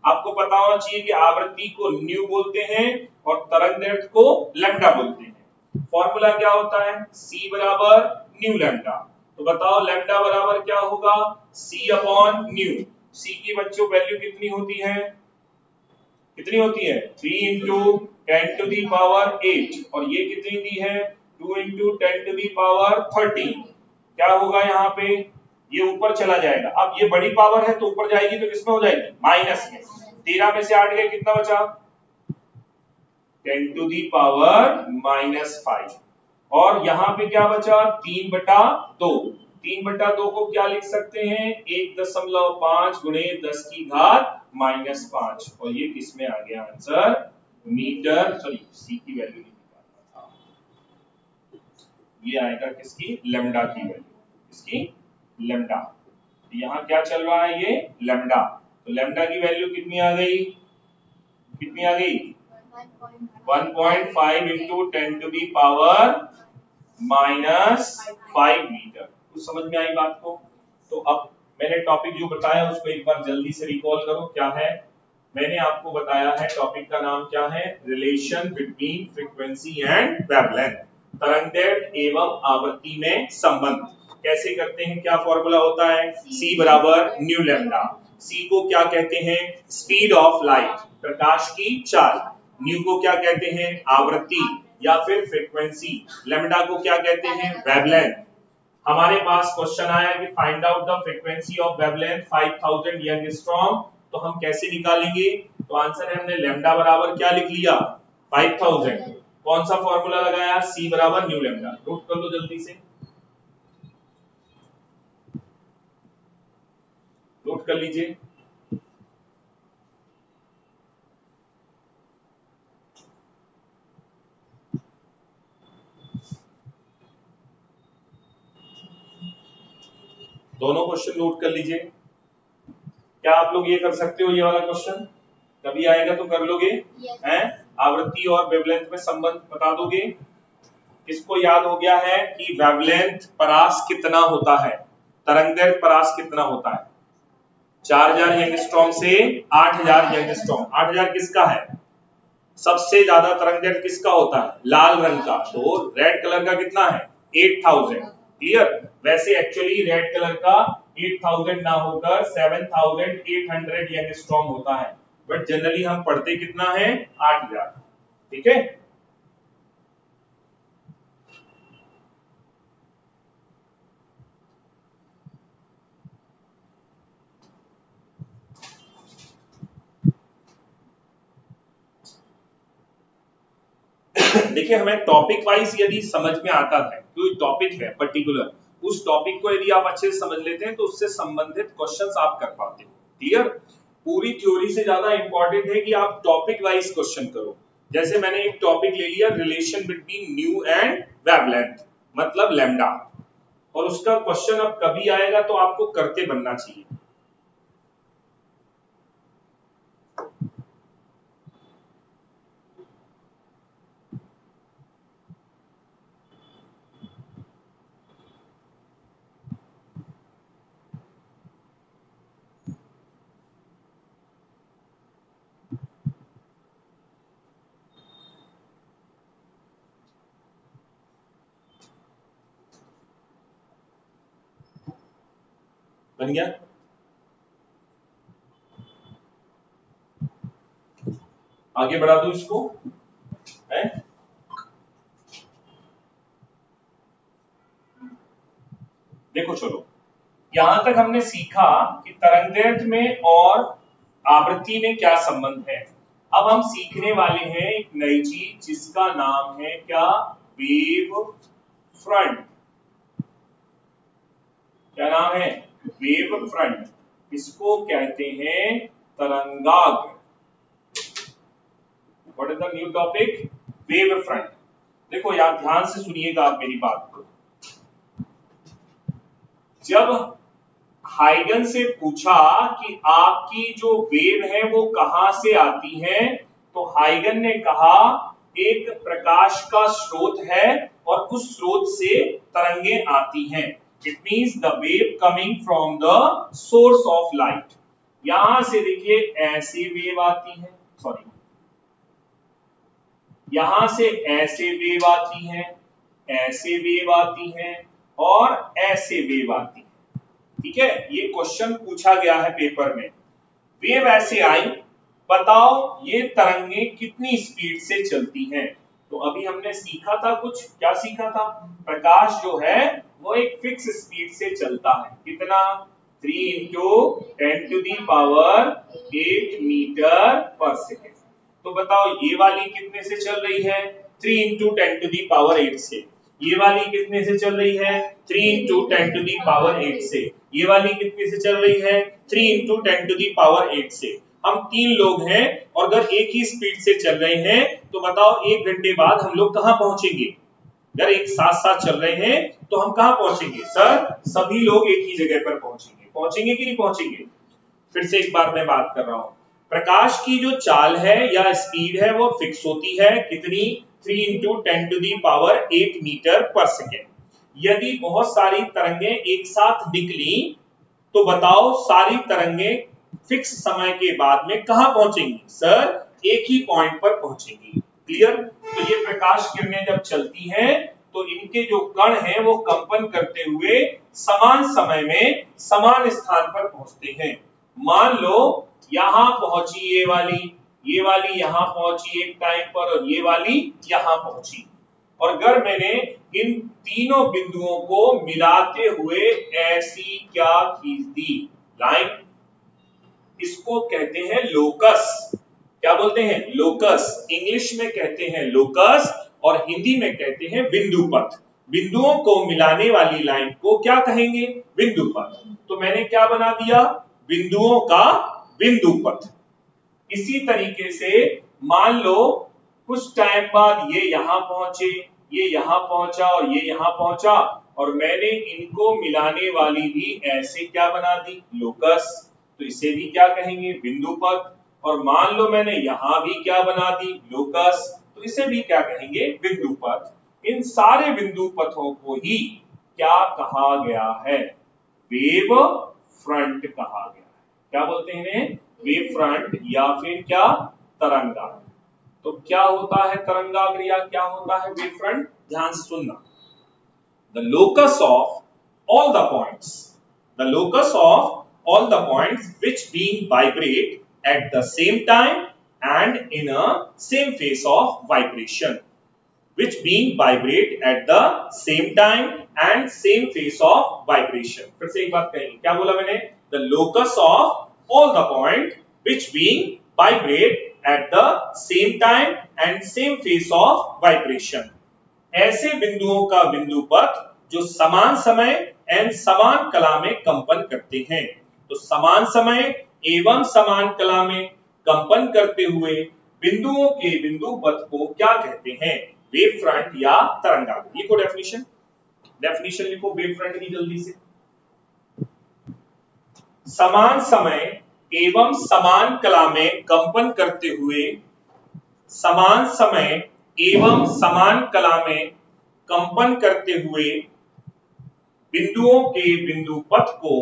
आपको पता होना चाहिए कि आवृत्ति को न्यू बोलते हैं और तरंग दैर्ध्य को लैम्डा बोलते हैं। फॉर्मूला क्या होता है? C बराबर न्यू लैम्डा। तो बताओ लैम्डा बराबर क्या होगा? C upon new. C की बच्चों वैल्यू कितनी होती है? कितनी होती है? 3 इंटू 10 टू दी पावर 8 और ये कितनी दी है? 2 इंटू 10 टू दी पावर 13। क्या होगा यहाँ पे? ये ऊपर चला जाएगा। अब ये बड़ी पावर है तो ऊपर जाएगी तो किसमें हो जाएगी? माइनस में। 13 में से 8 गए, कितना बचा? 10 टू दी पावर -5 और यहाँ पे क्या बचा? 3/2। 3/2 को क्या लिख सकते हैं? 1.5 गुणे 10 की घात -5 और ये किसमें आ गया आंसर? मीटर। सॉरी, सी की वैल्यू नहीं निकालना था, ये आएगा किसकी? लैम्डा की वैल्यू। किसकी? लैम्डा। यहाँ क्या चल रहा है? ये लैम्डा। तो लैम्डा की वैल्यू कितनी आ गई? कितनी आ गई? 1.5 into 10 to the power -5 metre. कुछ समझ में आई बात को? तो अब मैंने टॉपिक जो बताया उसको एक बार जल्दी से रिकॉल करो। क्या है? मैंने आपको बताया है टॉपिक का नाम क्या है? Relation between frequency and wavelength. तरंग दैर्ध्य एवं आवृत्ति में संबंध कैसे करते हैं? क्या फॉर्मूला होता है? C बराबर न्यू लैम्डा। C को क्या कहते हैं? स्पीड ऑफ लाइट, प्रकाश की चाल। न्यू को क्या कहते हैं? आवृत्ति या फिर फ्रीक्वेंसी। लैम्डा को क्या कहते हैं? वेवलेंथ। हमारे पास क्वेश्चन आया कि find out the frequency of wavelength 5000 यंगस्ट्रॉम। तो हम कैसे निकालेंगे? तो आंसर है, हमने लैम्डा बराबर क्या लिख लिया? 5000। कौन सा फॉर्मूला लगाया? C बराबर न्यू लैम्डा। नोट कर लो जल्दी से, नोट कर लीजिए। दोनों क्वेश्चन नोट कर लीजिए। क्या आप लोग ये कर सकते हो? ये वाला क्वेश्चन कभी आएगा तो कर लोगे? हैं? आवृत्ति और वेवलेंथ में संबंध बता दोगे? किसको याद हो गया है कि वेवलेंथ परास कितना होता है, तरंगदैर्ध्य परास कितना होता है? 4000 यंगस्ट्रॉम से 8000 यंगस्ट्रॉम। 8000 किसका है? सबसे ज्यादा तरंगदैर्ध्य किसका होता है? लाल रंग का। तो रेड कलर का कितना है? 8000। क्लियर? वैसे एक्चुअली रेड कलर का 8000 ना होकर 7800 यंगस्ट्रॉम होता है, बट जनरली हम पढ़ते कितना है? 8000। ठीक है? देखिए, हमें टॉपिक वाइज यदि समझ में आता है, कोई टॉपिक है पर्टिकुलर, उस टॉपिक को यदि आप अच्छे से समझ लेते हैं तो उससे संबंधित क्वेश्चंस आप कर पाते हो। क्लियर? पूरी थ्योरी से ज्यादा इंपॉर्टेंट है कि आप टॉपिक वाइज क्वेश्चन करो। जैसे मैंने एक टॉपिक ले लिया, relation between new and wavelength, मतलब लैम्डा, और उसका क्वेश्चन अब कभी आएगा तो आपको करते बनना चाहिए। बन गया? आगे बढ़ा दूं इसको? है? देखो चलो, यहां तक हमने सीखा कि तरंगदैर्ध्य में और आवृत्ति में क्या संबंध है। अब हम सीखने वाले हैं एक नई चीज जिसका नाम है क्या? Wave front. क्या नाम है? वेव फ्रंट, इसको कहते हैं तरंगाग्र। What is the new topic? Wave front. देखो यार ध्यान से सुनिएगा आप मेरी बात को। जब हाइगन से पूछा कि आपकी जो वेव है वो कहां से आती है, तो हाइगन ने कहा एक प्रकाश का स्रोत है और उस स्रोत से तरंगे आती हैं। It means the wave coming from the source of light. यहां से देखिए ऐसी वेव आती है, सॉरी यहां से ऐसे वेव आती हैं, ऐसे वेव आती हैं और ऐसे वेव आती है। ठीक है, ये क्वेश्चन पूछा गया है पेपर में। वेव ऐसे आई, बताओ ये तरंगे कितनी स्पीड से चलती हैं। तो अभी हमने सीखा था कुछ, क्या सीखा था? प्रकाश जो है वो एक फिक्स स्पीड से चलता है। कितना? 3 into 10 to the power 8 metre per second. तो बताओ ये वाली कितने से चल रही है? 3 इंटू 10 टू दी पावर 8 से। ये वाली कितने से चल रही है? 3 इंटू 10 टू दी पावर 8 से। ये वाली कितने से चल रही है? 3 इंटू 10 टू दी पावर 8 से। हम 3 लोग हैं और अगर एक ही स्पीड से चल रहे हैं तो बताओ 1 घंटे बाद हम लोग कहां पहुंचेंगे? अगर एक साथ साथ चल रहे हैं तो हम कहां पहुंचेंगे? सर सभी लोग एक ही जगह पर पहुंचेंगे। पहुंचेंगे कि नहीं पहुंचेंगे? फिर से एक बार मैं बात कर रहा हूं। प्रकाश की जो चाल है या स्पीड है वो फिक्स होती है। कितनी? 3 into 10 to the power 8 metre per second. यदि बहुत सारी तरंगे एक साथ निकली तो बताओ सारी तरंगे फिक्स समय के बाद में कहां पहुंचेंगी? सर एक ही पॉइंट पर पहुंचेंगी। क्लियर? तो ये प्रकाश किरणें जब चलती हैं तो इनके जो कण हैं वो कंपन करते हुए समान समय में समान स्थान पर पहुंचते हैं। मान लो यहां पहुंची ये वाली यहां पहुंची एक टाइम पर और ये वाली यहां पहुंची। और अगर मैंने इन तीनों बिंदुओं को मिलाते हुए ऐसी क्या खींच दी लाइन, इसको कहते हैं लोकस। क्या बोलते हैं? लोकस। इंग्लिश में कहते हैं लोकस और हिंदी में कहते हैं बिंदु पथ। बिंदुओं को मिलाने वाली लाइन को क्या कहेंगे? बिंदु पथ। तो मैंने क्या बना दिया? बिंदुओं का बिंदु पथ। इसी तरीके से मान लो कुछ टाइम बाद ये यहां पहुंचे, ये यहां पहुंचा और ये यहां पहुंचा और मैंने इनको मिलाने वाली भी ऐसे क्या बना दी? लोकस। तो इसे भी क्या कहेंगे? बिंदु पथ। और मान लो मैंने यहां भी क्या बना दी? लोकस। तो इसे भी क्या कहेंगे? बिंदु पथ। इन सारे बिंदु पथों को ही क्या कहा गया है? वेव फ्रंट कहा गया है। क्या बोलते हैं इन्हें? वेव फ्रंट या फिर क्या? तरंगाग्र। तो क्या होता है तरंगाग्र या क्या होता है वेव फ्रंट? ध्यान से सुनना। The locus of all the points, the locus of all the points which being vibrate at the same time and in a same phase of vibration, which being vibrate at the same time and same phase of vibration। फिर से एक बात कहेंगे, क्या बोला मैंने? The locus of all the point which being vibrate at the same time and same phase of vibration। ऐसे बिंदुओं का बिंदु पथ जो समान समय एवं समान कला में कंपन करते हैं। तो समान समय एवं समान कला में कंपन करते हुए बिंदुओं के बिंदु पथ को क्या कहते हैं? वेव फ्रंट या तरंगाग्र। लिखो डेफिनेशन, डेफिनेशन लिखो वेव फ्रंट की जल्दी से। समान समय एवं समान कला में कंपन करते हुए, समान समय एवं समान कला में कंपन करते हुए बिंदुओं के बिंदु पथ को,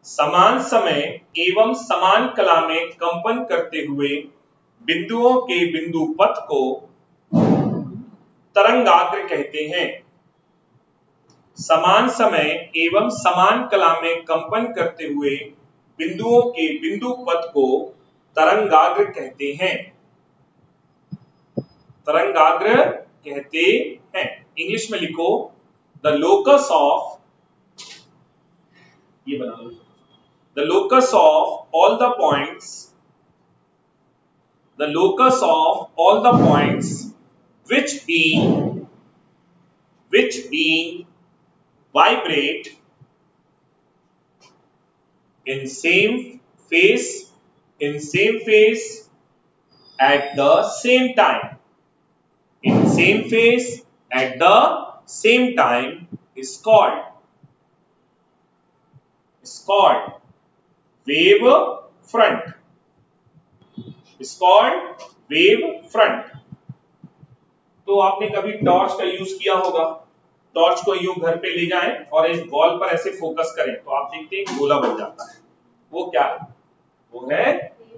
समान समय एवं समान कला में कंपन करते हुए बिंदुओं के बिंदु पथ को तरंगाग्र कहते हैं। समान समय एवं समान कला में कंपन करते हुए बिंदुओं के बिंदु पथ को तरंगाग्र कहते हैं। तरंगाग्र कहते हैं। इंग्लिश में लिखो द लोकस ऑफ, ये बना लो, the locus of all the points, the locus of all the points which being vibrate in same phase at the same time. In same phase at the same time is called wave front. Is called wave front. तो आपने कभी torch का use किया होगा। Torch को यूं घर पे ले जाएं और इस बॉल पर ऐसे फोकस करें तो आप देखते हैं गोला बन जाता है। वो क्या है? वो है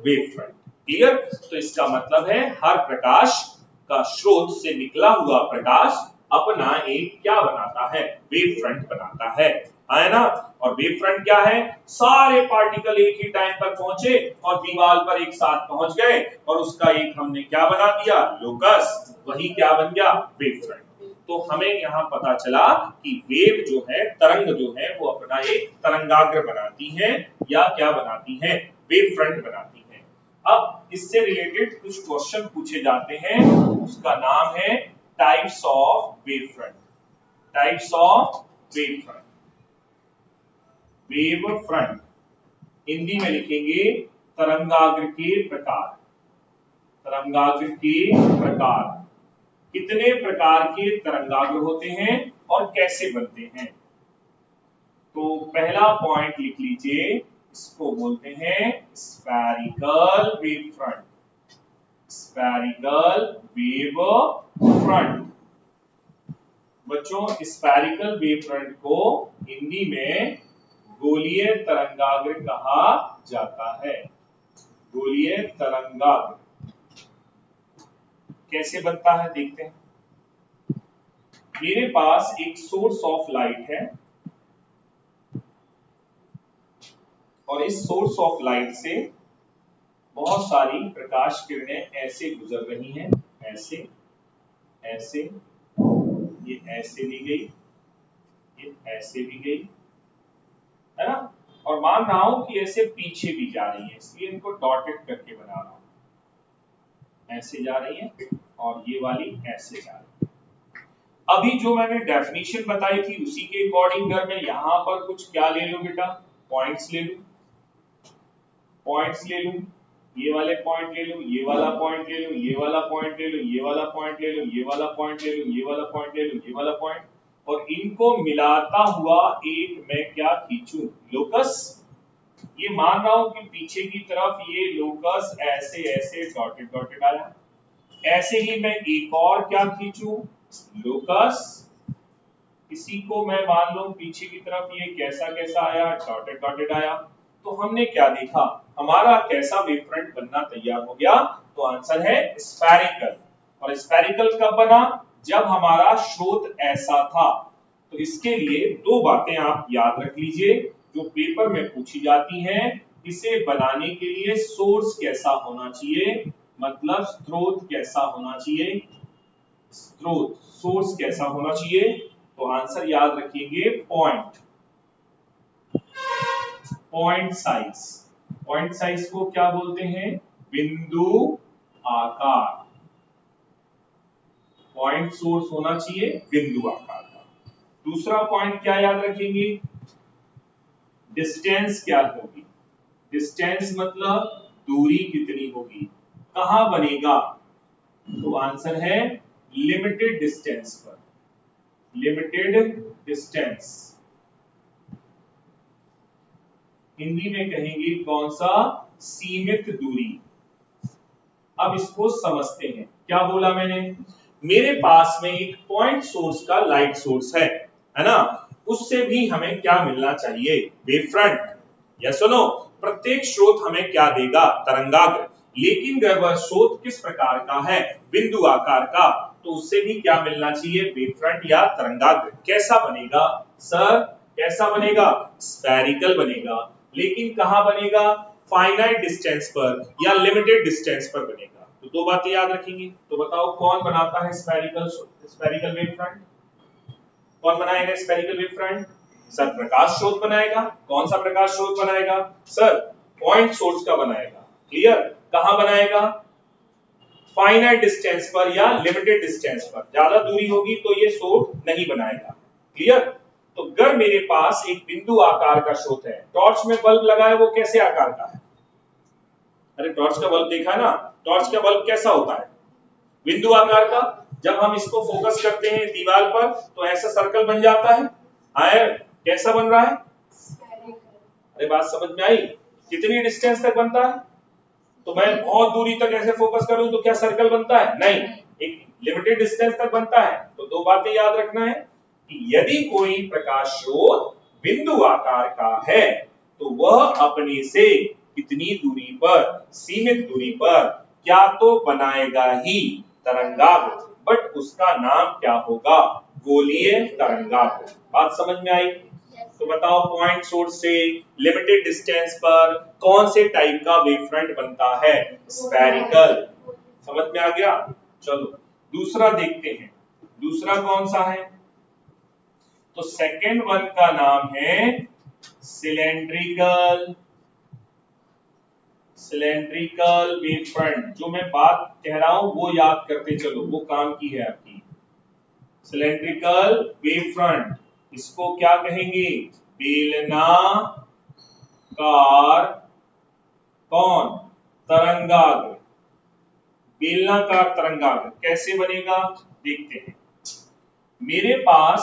वेव फ्रंट। क्लियर? तो इसका मतलब है हर प्रकाश का स्रोत से निकला हुआ प्रकाश अपना एक क्या बनाता है? वेव फ्रंट बनाता है ना? और वेव फ्रंट क्या है? सारे पार्टिकल एक ही टाइम पर पहुंचे और दीवार पर एक साथ पहुंच गए और उसका एक हमने क्या बना दिया? लोकस। वही क्या बन गया? Wave front. तो हमें यहाँ पता चला कि वेव जो है, तरंग जो है, वो अपना एक तरंगाग्र बनाती है या क्या बनाती है? वेव फ्रंट बनाती है। अब इससे रिलेटेड कुछ क्वेश्चन पूछे जाते हैं, उसका नाम है types of wave front. Types of wave front. Wave front Hindi में लिखेंगे तरंगाग्र के प्रकार। तरंगाग्र के प्रकार। कितने प्रकार के तरंगाग्र होते हैं और कैसे बनते हैं? तो पहला पॉइंट लिख लीजिए, इसको बोलते हैं spherical wave front. Spherical wave front. बच्चों, स्फेरिकल वेव फ्रंट को हिंदी में गोलीय तरंगाग्र कहा जाता है। गोलीय तरंगाग्र कैसे बनता है देखते हैं। मेरे पास एक सोर्स ऑफ लाइट है और इस सोर्स ऑफ लाइट से बहुत सारी प्रकाश किरणें ऐसे गुजर रही हैं, ऐसे ऐसे, ये ऐसे भी गई, ये ऐसे भी गई, है ना? और मान रहा हूं कि ऐसे पीछे भी जा रही है, इसलिए इनको डॉटेड करके बना रहा हूं। ऐसे जा रही है और ये वाली ऐसे जा रही है। अभी जो मैंने डेफिनेशन बताई थी उसी के अकॉर्डिंग अगर मैं यहां पर कुछ क्या ले लूं बेटा, पॉइंट्स ले लूं, पॉइंट्स ले लूं, ये वाले पॉइंट ले लूं, ये वाला पॉइंट ले लूं, ये वाला पॉइंट ले लूं, ये वाला पॉइंट ले लूं, ये वाला पॉइंट ले लूं, ये वाला पॉइंट ले लूं, ये वाला पॉइंट, और इनको मिलाता हुआ एक मैं क्या खींचूं? लोकस। ये मान रहा हूं कि पीछे की तरफ ये लोकस ऐसे ऐसे डॉटेड डॉटेड आया, ऐसे ही मैं एक और क्या खींचूं? लोकस। इसी को मैं मान लूं पीछे की तरफ ये कैसा कैसा आया? डॉटेड डॉटेड आया। तो हमने क्या देखा? हमारा कैसा वेव फ्रंट बनना तैयार हो गया? तो आंसर है स्फेरिकल। और स्फेरिकल कब बना? जब हमारा स्रोत ऐसा था। तो इसके लिए दो बातें आप याद रख लीजिए जो पेपर में पूछी जाती हैं। इसे बनाने के लिए सोर्स कैसा होना चाहिए, मतलब स्रोत कैसा होना चाहिए, स्रोत सोर्स कैसा होना चाहिए? तो आंसर याद रखिएगा, point. Point size. Point size को क्या बोलते हैं? बिंदु आकार। पॉइंट सोर्स होना चाहिए बिंदु आकार का। दूसरा पॉइंट क्या याद रखेंगे? डिस्टेंस क्या होगी? डिस्टेंस मतलब दूरी कितनी होगी, कहां बनेगा? तो आंसर है लिमिटेड डिस्टेंस पर। लिमिटेड डिस्टेंस हिंदी में कहेंगे कौन सा? सीमित दूरी। अब इसको समझते हैं। क्या बोला मैंने? मेरे पास में एक पॉइंट सोर्स का लाइट सोर्स है ना? उससे भी हमें क्या मिलना चाहिए? Wave front. या सुनो, प्रत्येक स्रोत हमें क्या देगा? तरंगाग्र। लेकिन अगर वह स्रोत किस प्रकार का है? बिंदु आकार का, तो उससे भी क्या मिलना चाहिए? वेव फ्रंट या तरंगाग्र। कैसा बनेगा सर? कैसा बनेगा? स्फेरिकल बनेगा। लेकिन कहां बनेगा? फाइनाइट डिस्टेंस पर या लिमिटेड डिस्टेंस पर बनेगा। तो दो बातें याद रखेंगे। तो बताओ कौन बनाता है स्फेरिकल वेव फ्रंट? कौन बनाएगा स्फेरिकल वेव फ्रंट? सर प्रकाश स्रोत बनाएगा। कौन सा प्रकाश स्रोत बनाएगा? सर पॉइंट सोर्स का बनाएगा। क्लियर? कहां बनाएगा? फाइनाइट डिस्टेंस पर या लिमिटेड डिस्टेंस पर। ज्यादा दूरी होगी तो ये स्रोत नहीं बनाएगा। क्लियर? तो अगर मेरे पास एक बिंदु आकार का स्रोत है, टॉर्च में बल्ब लगा है, वो कैसे आकार का है? अरे टॉर्च का बल्ब देखा है ना, टॉर्च का बल्ब कैसा होता है? बिंदु आकार का। जब हम इसको फोकस करते हैं दीवार पर तो ऐसा सर्कल बन जाता है। आया? कैसा बन रहा है? अरे बात समझ में आई? कितनी डिस्टेंस तक बनता है? तो मैं बहुत दूरी तक ऐसे फोकस करूं तो क्या सर्कल बनता है? नहीं, एक लिमिटेड डिस्टेंस तक बनता है। तो दो बातें याद रखना है कि यदि कोई प्रकाश स्रोत बिंदु आकार का है तो वह अपने से कितनी दूरी पर, सीमित दूरी पर क्या तो बनाएगा ही तरंगाग्र, बट उसका नाम क्या होगा? गोलीय तरंगाग्र। बात समझ में आई? तो बताओ पॉइंट सोर्स से लिमिटेड डिस्टेंस पर कौन से टाइप का वेव फ्रंट बनता है? स्फेरिकल। समझ में आ गया? चलो दूसरा देखते हैं। दूसरा कौन सा है? तो सेकेंड वन का नाम है सिलेंड्रिकल। Cylindrical wave front. जो मैं बात कह रहा हूं वो याद करते चलो, वो काम की है आपकी। सिलेंड्रिकल वेव फ्रंट, इसको क्या कहेंगे? बेलनाकार कौन? तरंगाग्र। बेलनाकार तरंगाग्र कैसे बनेगा देखते हैं। मेरे पास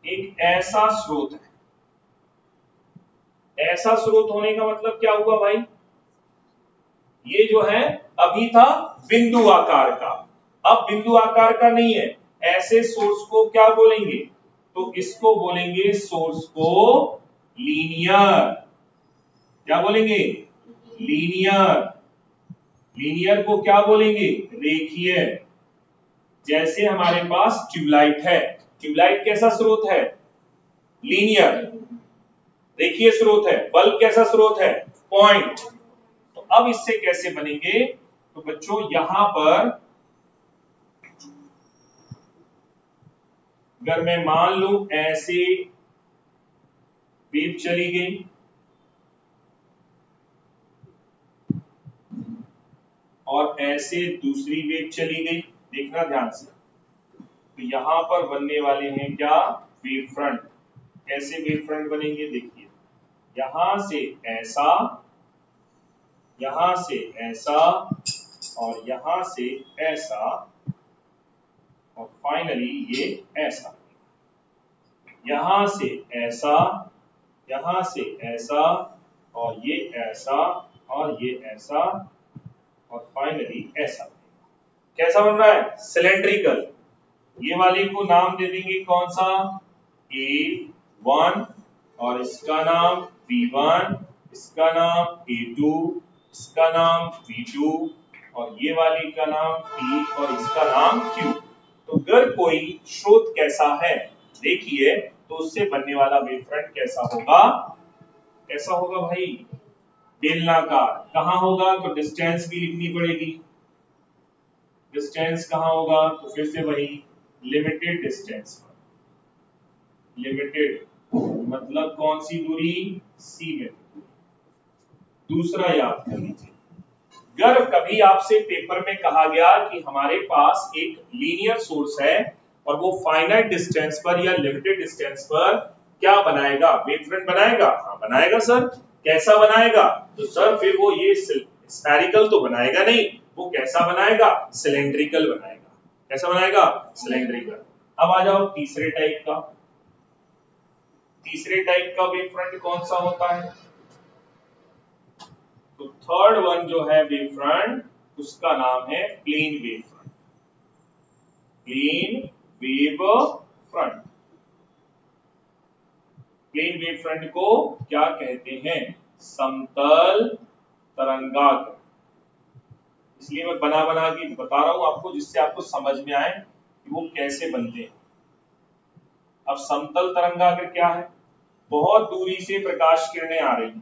एक ऐसा स्रोत है। ऐसा स्रोत होने का मतलब क्या हुआ भाई? ये जो है अभी था बिंदु आकार का, अब बिंदु आकार का नहीं है। ऐसे सोर्स को क्या बोलेंगे? तो इसको बोलेंगे सोर्स को लीनियर। क्या बोलेंगे? लीनियर। लीनियर को क्या बोलेंगे? रेखीय। जैसे हमारे पास ट्यूबलाइट है। ट्यूबलाइट कैसा स्रोत है? लीनियर, रेखीय स्रोत है। बल्ब कैसा स्रोत है? पॉइंट। तो अब इससे कैसे बनेंगे? तो बच्चों यहां पर अगर मैं मान लूं ऐसे वेव चली गई और ऐसे दूसरी वेव चली गई, देखना ध्यान से। तो यहां पर बनने वाले हैं क्या? Wave front. कैसे वेव फ्रंट बनेंगे देखिए। यहां से ऐसा, यहां से ऐसा और यहां से ऐसा और फाइनली ये ऐसा। यहां से ऐसा, यहां से ऐसा और ये ऐसा और ये ऐसा और फाइनली ऐसा। कैसा बन रहा है? सिलेंड्रिकल। ये वाली को नाम दे देंगे कौन सा? A1 और इसका नाम B1, इसका नाम A2, इसका नाम B2 और ये वाली का नाम P और इसका नाम Q। तो अगर कोई स्रोत कैसा है देखिए, तो उससे बनने वाला वेव फ्रंट कैसा होगा? कैसा होगा भाई? बेलनाकार। कहां होगा? तो डिस्टेंस भी लिखनी पड़ेगी। डिस्टेंस कहां होगा? तो फिर से वही लिमिटेड डिस्टेंस पर। लिमिटेड मतलब कौन सी दूरी? सीमित दूरी। दूसरा याद कर लीजिए, अगर कभी आपसे पेपर में कहा गया कि हमारे पास एक लीनियर सोर्स है और वो फाइनाइट डिस्टेंस पर या लिमिटेड डिस्टेंस पर क्या बनाएगा? वेव फ्रंट बनाएगा। हाँ बनाएगा सर। कैसा बनाएगा? तो सर फिर वो ये स्फेरिकल तो बनाएगा नहीं, वो कैसा बनाएगा? सिलेंड्रिकल बनाएगा। कैसा बनाएगा? सिलेंड्रिकल। अब आ जाओ तीसरे टाइप का। तीसरे टाइप का वेव फ्रंट कौन सा होता है? तो थर्ड वन जो है वेव फ्रंट, उसका नाम है plane wave front. Plane wave front. Plane wave front को क्या कहते हैं? समतल तरंगाग्र। इसलिए मैं बना बना के बता रहा हूं आपको, जिससे आपको समझ में आए कि वो कैसे बनते हैं। अब समतल तरंगाग्र क्या है? बहुत दूरी से प्रकाश किरणें आ रही हैं।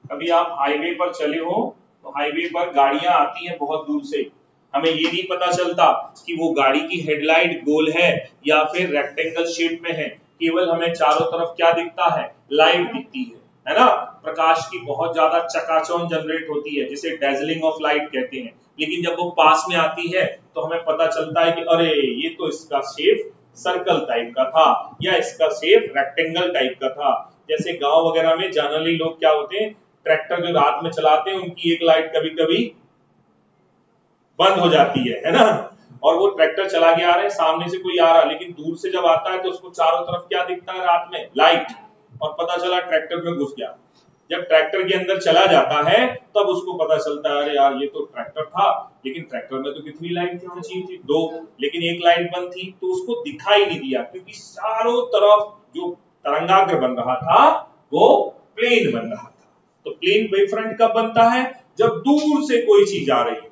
कभी आप हाईवे पर चले हो तो हाईवे पर गाड़ियां आती हैं बहुत दूर से, हमें ये नहीं पता चलता कि वो गाड़ी की हेडलाइट गोल है या फिर रेक्टेंगल शेप में है। केवल हमें चारों तरफ क्या दिखता है? लाइट दिखती है ना? प्रकाश की बहुत ज्यादा चकाचौंध जनरेट होती है, जिसे डेजलिंग ऑफ लाइट कहते हैं। लेकिन जब वो पास में आती है तो हमें पता चलता है कि अरे ये तो इसका शेप सर्कल टाइप का था या इसका शेप रेक्टेंगल टाइप का था। जैसे गांव वगैरह में जनरली लोग क्या होते हैं, ट्रैक्टर जो रात में चलाते हैं उनकी एक लाइट कभी कभी बंद हो जाती है ना, और वो ट्रैक्टर चला के आ रहे हैं, सामने से कोई आ रहा, लेकिन दूर से जब आता है तो उसको चारों तरफ क्या दिखता है रात में, लाइट, और पता चला ट्रैक्टर में घुस गया। जब ट्रैक्टर के अंदर चला जाता है तब उसको पता चलता है अरे यार ये तो ट्रैक्टर था, लेकिन ट्रैक्टर में तो कितनी लाइट होनी चाहिए थी, 2, लेकिन एक लाइट बंद थी तो उसको दिखाई नहीं दिया, क्योंकि चारों तरफ जो तरंगाग्र बन रहा था वो प्लेन बन रहा था। तो प्लेन वेव फ्रंट कब बनता है, जब दूर से कोई चीज आ रही हो।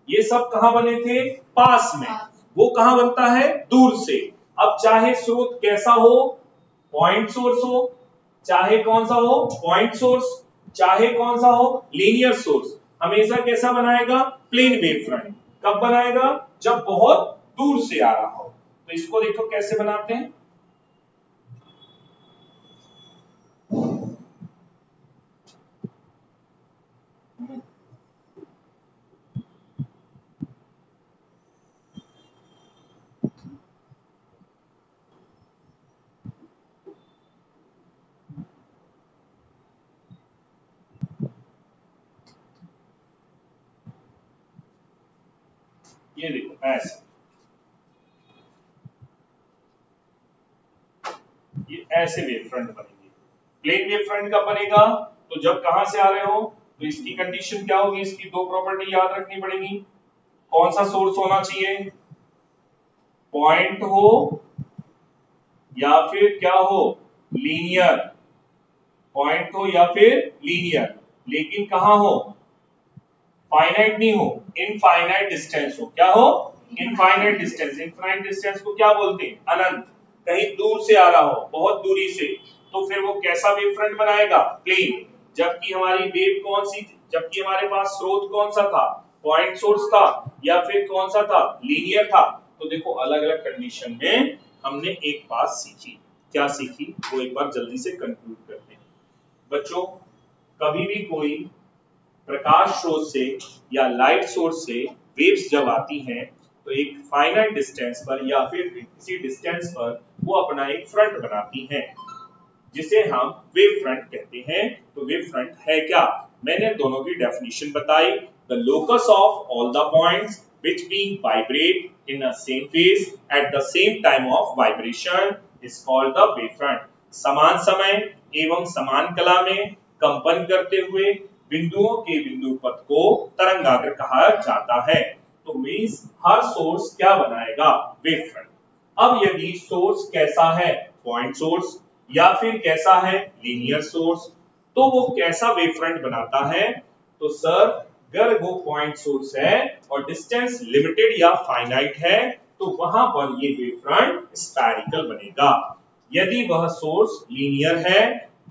ये सब कहां बने थे, पास में, वो कहां बनता है, दूर से। अब चाहे स्रोत कैसा हो, पॉइंट सोर्स हो, चाहे कौन सा हो, पॉइंट सोर्स, चाहे कौन सा हो, लीनियर सोर्स, हमेशा कैसा बनाएगा, प्लेन वेव फ्रंट। कब बनाएगा, जब बहुत दूर से आ रहा हो। तो इसको देखो कैसे बनाते हैं, ये देखो ऐसे, ये ऐसे वेव फ्रंट बनेंगे। प्लेन वेव फ्रंट कब बनेगा, तो जब कहां से आ रहे हो, तो इसकी कंडीशन क्या होगी, इसकी 2 प्रॉपर्टी याद रखनी पड़ेगी। कौन सा सोर्स होना चाहिए, पॉइंट हो या फिर क्या हो, लीनियर, पॉइंट हो या फिर लीनियर, लेकिन कहां हो, फाइनाइट नहीं हो, इनफाइनाइट डिस्टेंस हो। क्या हो, इनफाइनाइट डिस्टेंस। इनफाइनाइट डिस्टेंस को क्या बोलते हैं, अनंत। कहीं दूर से आ रहा हो, बहुत दूरी से, तो फिर वो कैसा वेव फ्रंट बनाएगा, प्लेन। जबकि हमारी वेव कौन सी, जबकि हमारे पास स्रोत कौन सा था, पॉइंट सोर्स था या फिर कौन सा था, लीनियर था। तो देखो अलग अलग कंडीशन में हमने एक बात सीखी, क्या सीखी वो एक बार जल्दी से कंक्लूड करते हैं। बच्चों, कभी भी कोई प्रकाश स्रोत से या लाइट सोर्स से वेव्स जब आती हैं तो एक फाइनाइट डिस्टेंस पर या फिर किसी डिस्टेंस पर वो अपना एक फ्रंट बनाती हैं, जिसे हम वेव फ्रंट कहते हैं। तो वेव फ्रंट है क्या, मैंने दोनों की डेफिनेशन बताई। The locus of all the points which being vibrate in a same phase at the same time of vibration is called the wave front। समान समय एवं समान कला में कंपन करते हुए बिंदुओं के बिंदु पथ को तरंगाग्र कहा जाता है। तो मींस हर सोर्स क्या बनाएगा, वेव फ्रंट। अब यदि सोर्स कैसा है, पॉइंट सोर्स या फिर कैसा है, लीनियर सोर्स, तो वो कैसा वेव फ्रंट बनाता है, तो सर अगर वो पॉइंट सोर्स है और डिस्टेंस लिमिटेड या फाइनाइट है तो वहां पर ये वेव फ्रंट स्फेरिकल बनेगा। यदि वह सोर्स लीनियर है,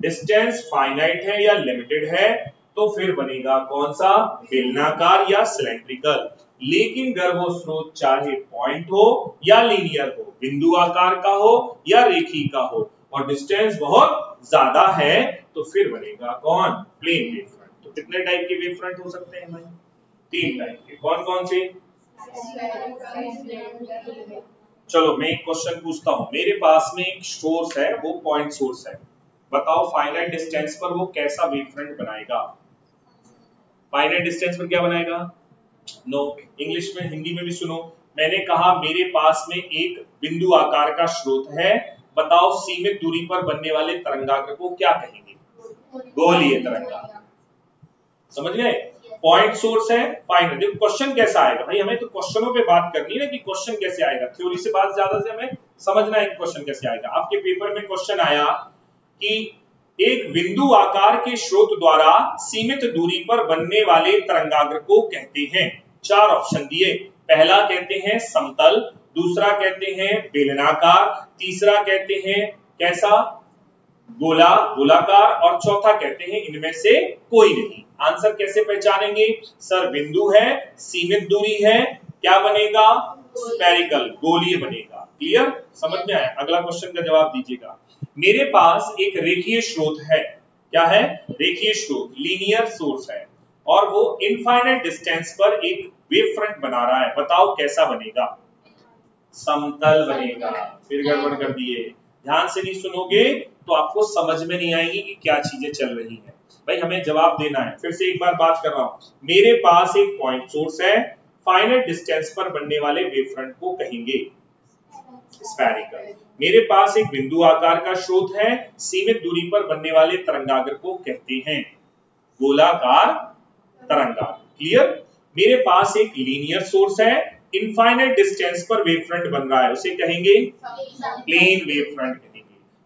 डिस्टेंस फाइनाइट है या लिमिटेड है, तो फिर बनेगा कौन सा, बेलनाकार या सिलेंड्रिकल। लेकिन अगर वो स्रोत चाहे पॉइंट हो या लीनियर हो, बिंदु आकार का हो या रेखी का हो, और डिस्टेंस बहुत ज्यादा है, तो फिर बनेगा कौन, प्लेन वेव फ्रंट। तो कितने टाइप के वेव फ्रंट हो सकते हैं भाई, 3 टाइप के। कौन कौन से, चलो मैं एक क्वेश्चन पूछता हूं, मेरे पास में एक सोर्स है, वो पॉइंट सोर्स है, बताओ फाइनाइट डिस्टेंस पर वो कैसा वेव फ्रंट बनाएगा, फाइनाइट डिस्टेंस पर क्या बनाएगा, नो, इंग्लिश में, हिंदी में भी सुनो। मैंने कहा मेरे पास में एक बिंदु आकार का स्रोत है, बताओ सीमित दूरी पर बनने वाले तरंगाग्र को क्या कहेंगे, गोलीय तरंगाग्र। समझ गए, पॉइंट सोर्स है, फाइनाइट। देखो क्वेश्चन कैसा आएगा भाई, हमें तो क्वेश्चनों पे बात करनी है ना कि क्वेश्चन कैसे आएगा, थ्योरी से बात ज्यादा से हमें समझना है क्वेश्चन कैसे आएगा। आपके पेपर में क्वेश्चन आया कि एक बिंदु आकार के स्रोत द्वारा सीमित दूरी पर बनने वाले तरंगाग्र को कहते हैं, 4 ऑप्शन दिए। पहला कहते हैं समतल, दूसरा कहते हैं बेलनाकार, तीसरा कहते हैं कैसा, गोलाकार, और चौथा कहते हैं इनमें से कोई नहीं। आंसर कैसे पहचानेंगे, सर बिंदु है, सीमित दूरी है, क्या बनेगा, स्फेरिकल, गोलीय बनेगा। क्लियर, समझ में आया। अगला क्वेश्चन का जवाब दीजिएगा। मेरे पास एक रेखीय स्रोत है, क्या है, रेखीय स्रोत, लीनियर सोर्स है, और वो इनफाइनाइट डिस्टेंस पर एक वेव फ्रंट बना रहा है, बताओ कैसा बनेगा? समतल बनेगा। फिर गड़बड़ कर दिए, ध्यान से नहीं सुनोगे तो आपको समझ में नहीं आएगी कि क्या चीजें चल रही हैं। भाई हमें जवाब देना है। फिर से एक बार बात कर रहा हूं, मेरे पास एक पॉइंट सोर्स है, फाइनाइट डिस्टेंस पर बनने वाले वेव फ्रंट को कहेंगे स्फेरिकल। मेरे पास एक बिंदु आकार का स्रोत है, सीमित दूरी पर बनने वाले तरंगाग्र को कहते हैं गोलाकार तरंगाग्र। क्लियर? मेरे पास एक लीनियर सोर्स है, इनफाइनाइट डिस्टेंस पर वेव फ्रंट बन रहा है, उसे कहेंगे प्लेन वेव फ्रंट कहेंगे।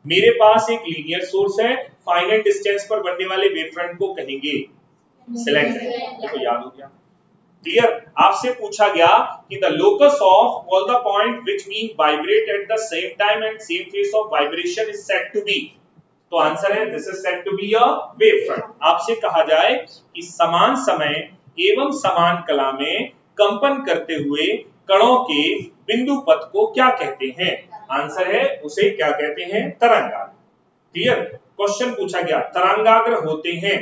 मेरे पास एक लीनियर सोर्स है, फाइनाइट डिस्टेंस पर बनने वाले वेव फ्रंट को कहेंगे सिलेंडर। देखो याद हो गया? क्लियर? आपसे पूछा गया कि the locus of all the point which being vibrate at the same time and same phase of vibration is said to be, तो आंसर है this is said to be a wave front. आपसे कहा जाए कि समान समय एवं समान कला में कंपन करते हुए कणों के बिंदु पथ को क्या कहते हैं? आंसर है उसे क्या कहते हैं? तरंगाग्र। क्लियर? क्वेश्चन पूछा गया तरंगाग्र होते हैं,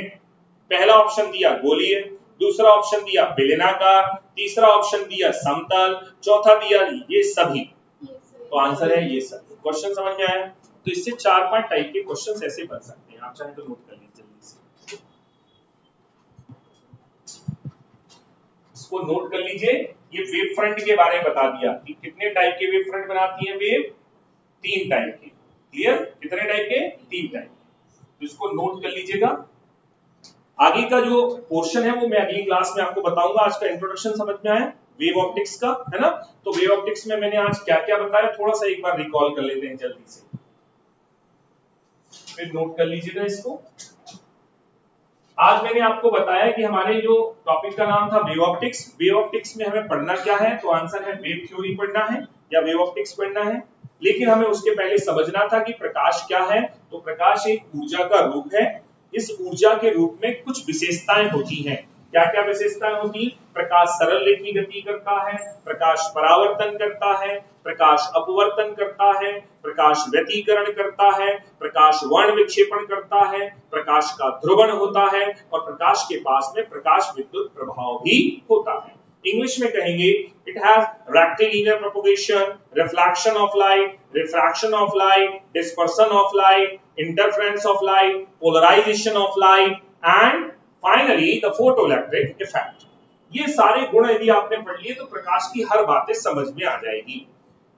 पहला ऑप्शन दिया गोलीय, दूसरा ऑप्शन दिया बेलनाकार, तीसरा ऑप्शन दिया समतल, चौथा दिया ये सभी। तो आंसर है ये सभी। क्वेश्चन समझ में आया? तो इससे 4-5 टाइप के क्वेश्चंस ऐसे बन सकते हैं, आप चाहे तो नोट कर लीजिए जल्दी से, इसको नोट कर लीजिए। ये वेव फ्रंट के बारे में बता दिया कि कितने टाइप के वेव फ्रंट बनाती है वेव, 3 टाइप के। क्लियर? कितने टाइप के? 3 टाइप। तो इसको नोट कर लीजिएगा। आगे का जो पोर्शन है वो मैं अगली क्लास में आपको बताऊंगा। आज का इंट्रोडक्शन समझ में आया वेव ऑप्टिक्स का, है ना? तो वेव ऑप्टिक्स में मैंने आज क्या क्या बताया थोड़ा सा एक बार रिकॉल कर लेते हैं जल्दी से, फिर नोट कर लीजिएगा इसको। आज मैंने आपको बताया कि हमारे जो टॉपिक का नाम था वेव ऑप्टिक्स। वेव ऑप्टिक्स में हमें पढ़ना क्या है? तो आंसर है वेव थ्योरी पढ़ना है या वेव ऑप्टिक्स पढ़ना है। लेकिन हमें उसके पहले समझना था कि प्रकाश क्या है। तो प्रकाश एक ऊर्जा का रूप है। इस ऊर्जा के रूप में कुछ विशेषताएं होती हैं। क्या क्या विशेषताएं होती? प्रकाश सरल रेखी गति करता है, प्रकाश परावर्तन करता है, प्रकाश अपवर्तन करता है, प्रकाश व्यतीकरण करता है, प्रकाश वर्ण विक्षेपण करता है, प्रकाश का ध्रुवण होता है और प्रकाश के पास में प्रकाश विद्युत प्रभाव भी होता है। इंग्लिश में कहेंगे it has rectilinear propagation, reflection of light, refraction of light, dispersion of light, interference of light, polarisation of light and finally the photoelectric effect. ये सारे गुण यदि आपने पढ़ लिए तो प्रकाश की हर बातें समझ में आ जाएगी।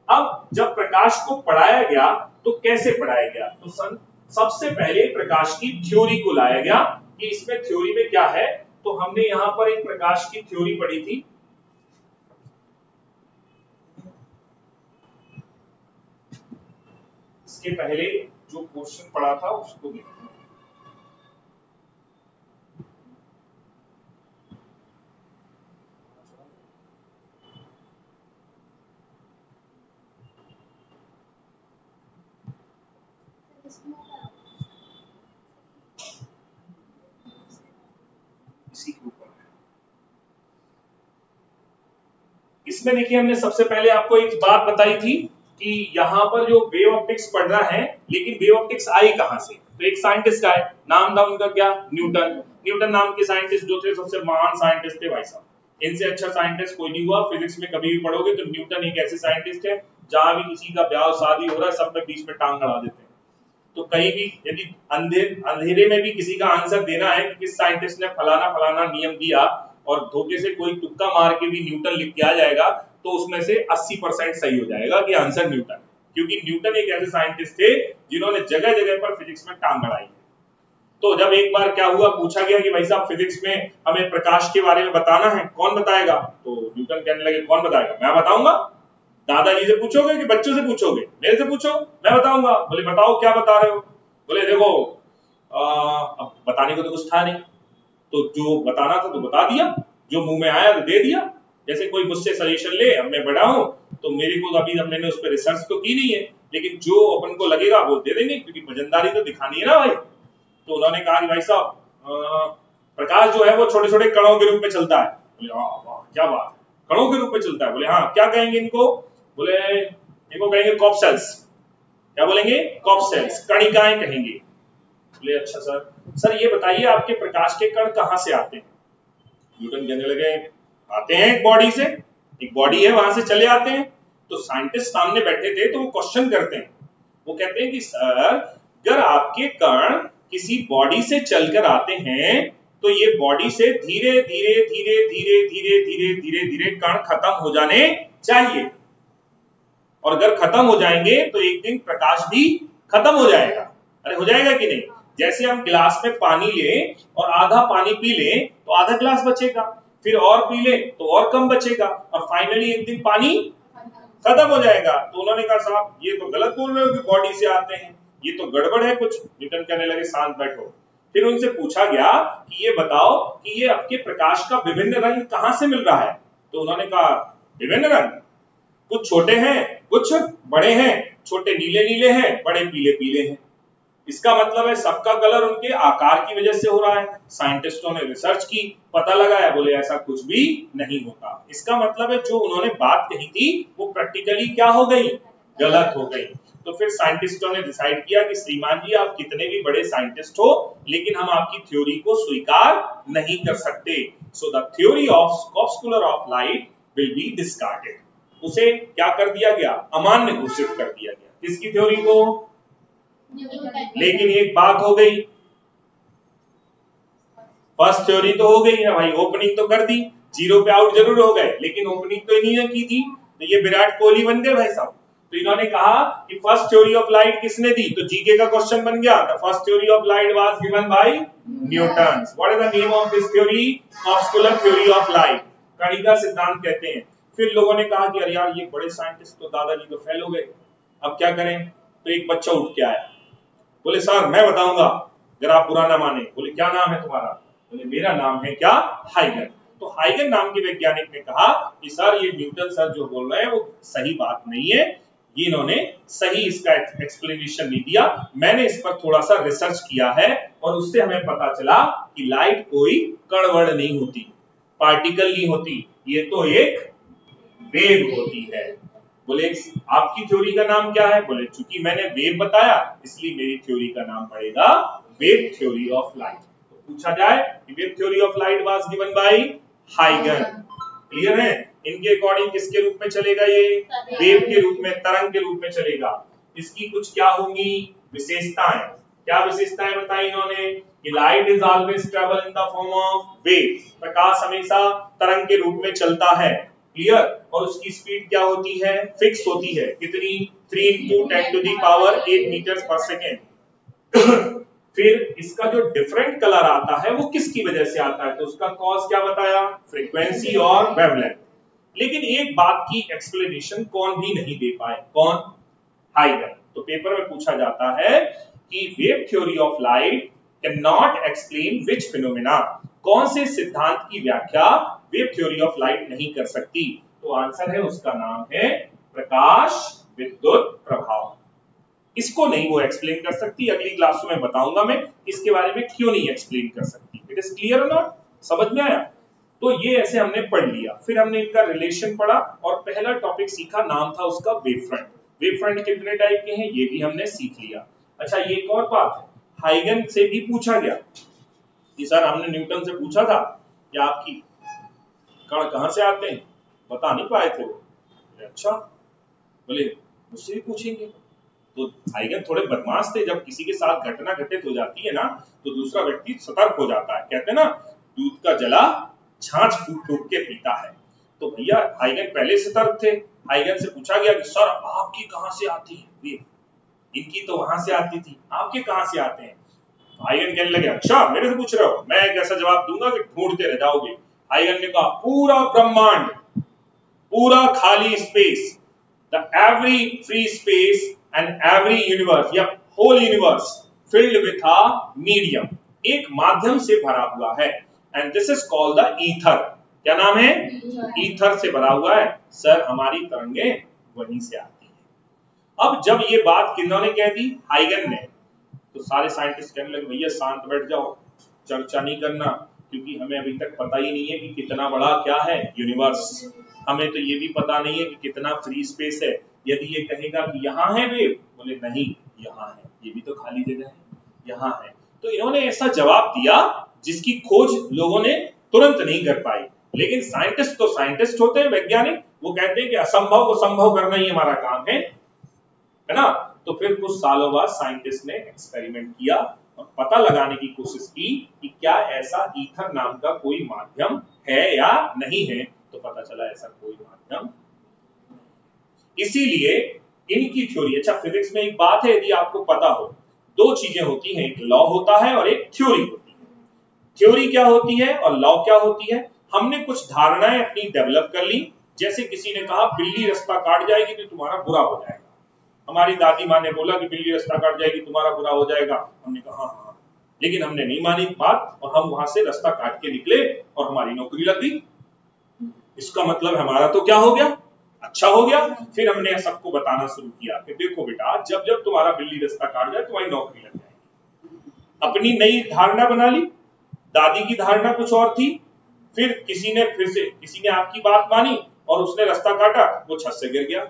अब जब प्रकाश को पढ़ाया गया तो कैसे पढ़ाया गया? तो सबसे पहले प्रकाश की थ्योरी को लाया गया कि इसमें थ्योरी में क्या है। तो हमने यहां पर एक प्रकाश की थ्योरी पढ़ी थी, इसके पहले जो क्वेश्चन पढ़ा था उसको देखते हैं। इसी के ऊपर इसमें देखिए हमने सबसे पहले आपको एक बात बताई थी कि यहां पर जो वेव ऑप्टिक्स पढ़ना है, लेकिन वेव ऑप्टिक्स आई कहां से? तो एक साइंटिस्ट का है, नाम था उनका क्या? न्यूटन। न्यूटन नाम के साइंटिस्ट जो थे सबसे महान साइंटिस्ट थे भाई साहब। इनसे अच्छा साइंटिस्ट कोई नहीं हुआ। फिजिक्स में कभी भी पढ़ोगे तो न्यूटन एक ऐसे साइंटिस्ट है जहां भी किसी का ब्याह शादी हो रहा है सब में बीच में टांग अड़ा देते हैं। तो कहीं भी यदि अंधेरे में भी किसी का आंसर देना है कि किस साइंटिस्ट ने फलाना फलाना नियम दिया और धोखे से कोई तुक्का मार के भी न्यूटन लिख के आ जाएगा तो उसमें से 80% सही हो जाएगा कि आंसर न्यूटन, क्योंकि न्यूटन एक ऐसे साइंटिस्ट थे जिन्होंने जगह जगह पर फिजिक्स में टांग अड़ाई। तो जब एक बार क्या हुआ, पूछा गया कि भाई साहब फिजिक्स में हमें प्रकाश के बारे में बताना है, कौन बताएगा? तो न्यूटन कहने लगे कौन बताएगा? मैं बताऊंगा। दादाजी से पूछोगे कि बच्चों से पूछोगे? मेरे से पूछो, मैं बताऊंगा। बोले बताओ क्या बता रहे हो? बोले देखो अब बताने को तो कुछ था नहीं, तो जो बताना था तो बता दिया, जो मुंह में आया तो दे दिया। जैसे कोई मुझसे सजेशन ले, अब मैं बड़ा हूं तो मेरे को अभी अब मैंने उस पर रिसर्च तो की नहीं है, लेकिन जो अपन को लगेगा वो दे देंगे, क्योंकि वजनदारी तो दिखानी है ना भाई। तो उन्होंने कहा कि भाई साहब प्रकाश जो है वो छोटे छोटे कणों के रूप में चलता है। बोले हाँ वाह क्या बात है, कणों के रूप में चलता है। बोले हाँ क्या कहेंगे इनको? बोले इनको कहेंगे कॉर्पसेल्स। क्या बोलेंगे? कॉर्पसेल्स, कणिकाएं कहेंगे। बोले अच्छा सर, सर ये बताइए आपके प्रकाश के कण कहां से आते हैं? न्यूटन कहने लगे आते हैं एक बॉडी से, एक बॉडी है वहां से चले आते हैं। तो साइंटिस्ट सामने बैठे थे तो वो क्वेश्चन करते हैं, वो कहते हैं कि सर अगर आपके कण किसी बॉडी से चलकर आते हैं तो ये बॉडी से धीरे धीरे धीरे धीरे धीरे धीरे धीरे धीरे कण खत्म हो जाने चाहिए, और अगर खत्म हो जाएंगे तो एक दिन प्रकाश भी खत्म हो जाएगा। अरे हो जाएगा कि नहीं? जैसे हम गिलास में पानी लें और आधा पानी पी लें तो आधा गिलास बचेगा, फिर और पी लें तो और कम बचेगा, और फाइनली एक दिन पानी खत्म हो जाएगा। तो उन्होंने कहा साहब ये तो गलत बोल रहे हो कि बॉडी से आते हैं, ये तो गड़बड़ है कुछ। न्यूटन कहने लगे शांत बैठो। फिर उनसे पूछा गया कि ये बताओ कि ये आपके प्रकाश का विभिन्न रंग कहां से मिल रहा है? तो उन्होंने कहा विभिन्न रंग, कुछ छोटे हैं कुछ बड़े हैं, छोटे नीले नीले हैं, बड़े पीले पीले हैं। इसका मतलब है सबका कलर उनके आकार की वजह से हो रहा है। साइंटिस्टों ने रिसर्च की, पता लगाया, बोले ऐसा कुछ भी नहीं होता। इसका मतलब है जो उन्होंने बात कही थी वो प्रैक्टिकली क्या हो गई? गलत हो गई। तो फिर साइंटिस्टों ने डिसाइड किया कि श्रीमान जी आप कितने भी बड़े साइंटिस्ट हो लेकिन हम आपकी थ्योरी को स्वीकार नहीं कर सकते। So the theory of corpuscular of light will be discarded. उसे क्या कर दिया गया? अमान्य घोषित कर दिया गया। किसकी थ्योरी को? लेकिन एक बात हो गई, फर्स्ट थ्योरी तो हो गई ना भाई, ओपनिंग तो कर दी, जीरो पे आउट जरूर हो गए लेकिन ओपनिंग तो इन्हीं की थी। तो ये विराट कोहली बन गए भाई साहब। तो इन्होंने कहा कि फर्स्ट थ्योरी ऑफ लाइट किसने दी? तो जीके का क्वेश्चन बन गया, the first theory of light was given by Newton. What is the name of this theory? Corpuscular theory of light, कणिका सिद्धांत कहते हैं। फिर लोगों ने कहा कि अरे यार ये बड़े साइंटिस्ट तो दादाजी तो फेल हो गए, अब क्या करें? तो एक बच्चा उठ के आया, बोले सर मैं बताऊंगा अगर आप बुरा ना माने। बोले क्या नाम है तुम्हारा? बोले मेरा नाम है क्या? हाइगन। तो हाइगन नाम के वैज्ञानिक ने कहा कि सर ये न्यूटन सर जो बोल रहे हैं वो सही बात नहीं है, ये इन्होंने सही इसका एक्सप्लेनेशन नहीं दिया। मैंने इस पर थोड़ा सा रिसर्च किया है और उससे हमें पता चला कि लाइट कोई कण-वण नहीं होती, पार्टिकल नहीं होती, ये तो एक वेव होती है। बोले आपकी थ्योरी का नाम क्या है? बोले चूंकि मैंने वेव बताया इसलिए मेरी थ्योरी का नाम पड़ेगा वेव थ्योरी ऑफ लाइट। तो पूछा जाए कि wave theory of light was given by हाइगन। क्लियर है? इनके अकॉर्डिंग किसके रूप में चलेगा? ये वेव के रूप में, तरंग के रूप में चलेगा। इसकी कुछ क्या होंगी विशेषताएं? क्या विशेषताएं बताई इन्होंने? कि light is always travel in the form of wave, प्रकाश हमेशा तरंग के रूप में चलता है। क्लियर? और उसकी स्पीड क्या होती है? फिक्स होती है। कितनी? 3 into 10 to the power 8 metre per second. फिर इसका जो डिफरेंट कलर आता है वो किसकी वजह से आता है? तो उसका कॉज क्या बताया? फ्रीक्वेंसी और वेवलेंथ। लेकिन एक बात की एक्सप्लेनेशन कौन भी नहीं दे पाए। कौन? हाइगन। तो पेपर में पूछा जाता है कि wave theory of light can not explain which phenomena, कौन से सिद्धांत की व्याख्या वेव थ्योरी ऑफ लाइट नहीं कर सकती? तो आंसर है उसका नाम है प्रकाश विद्युत प्रभाव। इसको नहीं वो एक्सप्लेन कर सकती। अगली क्लास में बताऊंगा मैं इसके बारे में क्यों नहीं एक्सप्लेन कर सकती। इट इज क्लियर और नॉट? समझ में आया? तो ये ऐसे हमने पढ़ लिया, फिर हमने इनका रिलेशन पढ़ा और पहला टॉपिक सीखा, नाम था उसका वेव फ्रंट। वेव फ्रंट कितने टाइप के हैं ये भी हमने सीख लिया। अच्छा ये एक और बात है, हाइगन से भी पूछा गया कि सर हमने न्यूटन से पूछा था कि आपकी कण कहां से आते हैं, बता नहीं पाए थे वो। अच्छा, बोले मुझसे भी पूछेंगे। तो हाइगन थोड़े बदमाश थे, जब किसी के साथ घटना घटित हो जाती है ना तो दूसरा व्यक्ति सतर्क हो जाता है। कहते हैं ना दूध का जला छाछ फूक फूक के पीता है। तो भैया हाइगन पहले सतर्क थे। हाइगन से पूछा गया कि सर आपकी कहां से आती है? इनकी तो वहां से आती थी, आपके कहां से आते हैं? हाइगन कहने लगे अच्छा मेरे से पूछ रहे हो, मैं एक ऐसा जवाब दूंगा कि ढूंढते रह जाओगे। हाइगन ने कहा पूरा ब्रह्मांड, पूरा खाली space, the every free space and every universe या whole universe filled with a medium, एक माध्यम से भरा हुआ है, and this is called the ether. क्या नाम है? ईथर से भरा हुआ है। सर हमारी तरंगें वहीं से आती है। अब जब ये बात किन्होंने कह दी? हाइगन ने। तो सारे साइंटिस्ट कहने लगे भैया शांत बैठ जाओ, चर्चा नहीं करना, क्योंकि हमें अभी तक पता ही नहीं है कि कितना बड़ा क्या है यूनिवर्स। हमें तो ये भी पता नहीं है कि कितना फ्री स्पेस है। यदि ये कहेगा कि यहाँ है वेव, बोले नहीं यहाँ है, ये भी तो खाली जगह है, यहाँ है। तो इन्होंने ऐसा जवाब दिया जिसकी खोज लोगों ने तुरंत नहीं कर पाई। लेकिन साइंटिस्ट तो साइंटिस्ट होते हैं, वैज्ञानिक, वो कहते हैं कि असंभव को संभव करना ही हमारा काम है ना। तो फिर कुछ सालों बाद साइंटिस्ट ने एक्सपेरिमेंट किया और पता लगाने की कोशिश की कि क्या ऐसा ईथर नाम का कोई माध्यम है या नहीं है। तो पता चला ऐसा कोई माध्यम। इसीलिए इनकी थ्योरी, अच्छा फिजिक्स में एक बात है, यदि आपको पता हो, दो चीजें होती हैं, एक लॉ होता है और एक थ्योरी होती है। थ्योरी क्या होती है और लॉ क्या होती है? हमने कुछ धारणाएं अपनी डेवलप कर ली, जैसे किसी ने कहा बिल्ली रास्ता काट जाएगी तो तुम्हारा बुरा हो जाएगा। हमारी दादी माँ ने बोला कि बिल्ली रास्ता काट जाएगी तुम्हारा बुरा हो जाएगा। हमने कहा हाँ हाँ, लेकिन हमने नहीं मानी बात और हम वहां से रास्ता काट के निकले और हमारी नौकरी लग गई। इसका मतलब हमारा तो क्या हो गया, अच्छा हो गया। फिर हमने सबको बताना शुरू किया कि देखो बेटा, जब जब तुम्हारा बिल्ली रास्ता काट जाए तुम्हारी नौकरी लग जाएगी। अपनी नई धारणा बना ली, दादी की धारणा कुछ और थी, फिर किसी ने आपकी बात मानी और उसने रास्ता काटा, वो छत से गिर गया।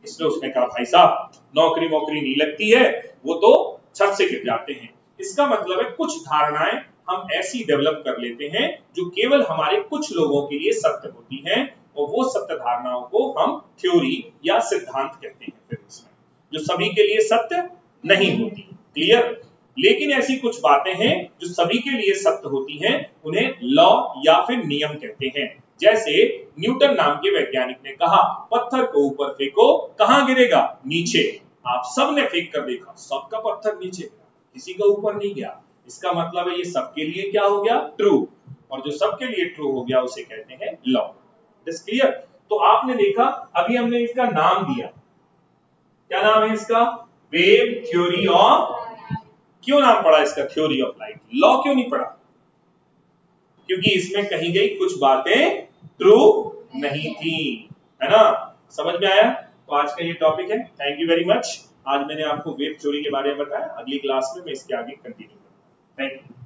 इसलिए उसने कहा भाई साहब नौकरी नहीं लगती है, वो तो छत से गिर जाते हैं। इसका मतलब है कुछ धारणाएं हम ऐसी डेवलप कर लेते हैं जो केवल हमारे कुछ लोगों के लिए सत्य होती हैं और वो सत्य धारणाओं को हम थ्योरी या सिद्धांत कहते हैं फिजिक्स में, जो सभी के लिए सत्य नहीं होती। क्लियर? लेकिन ऐसी कुछ बातें हैं जो सभी के लिए सत्य होती हैं, उन्हें लॉ या फिर नियम कहते हैं। जैसे न्यूटन नाम के वैज्ञानिक ने कहा पत्थर को ऊपर फेंको, कहां गिरेगा? नीचे। आप सब ने फेंक कर देखा, सबका पत्थर नीचे गिरा, किसी का ऊपर नहीं गया। इसका मतलब है ये सबके लिए क्या हो गया? ट्रू। और जो सबके लिए ट्रू हो गया उसे कहते हैं लॉ। This clear? तो आपने देखा, अभी हमने इसका नाम दिया, क्या नाम है इसका? Wave theory of. क्यों नाम पड़ा इसका थ्योरी ऑफ लाइट? लॉ क्यों नहीं पड़ा? क्योंकि इसमें कही गई कुछ बातें ट्रू नहीं थी, है ना। समझ में आया? तो आज का ये टॉपिक है। Thank you very much. आज मैंने आपको वेव थ्योरी के बारे में बताया, अगली क्लास में मैं इसके आगे कंटिन्यू करूंगा। Thank you.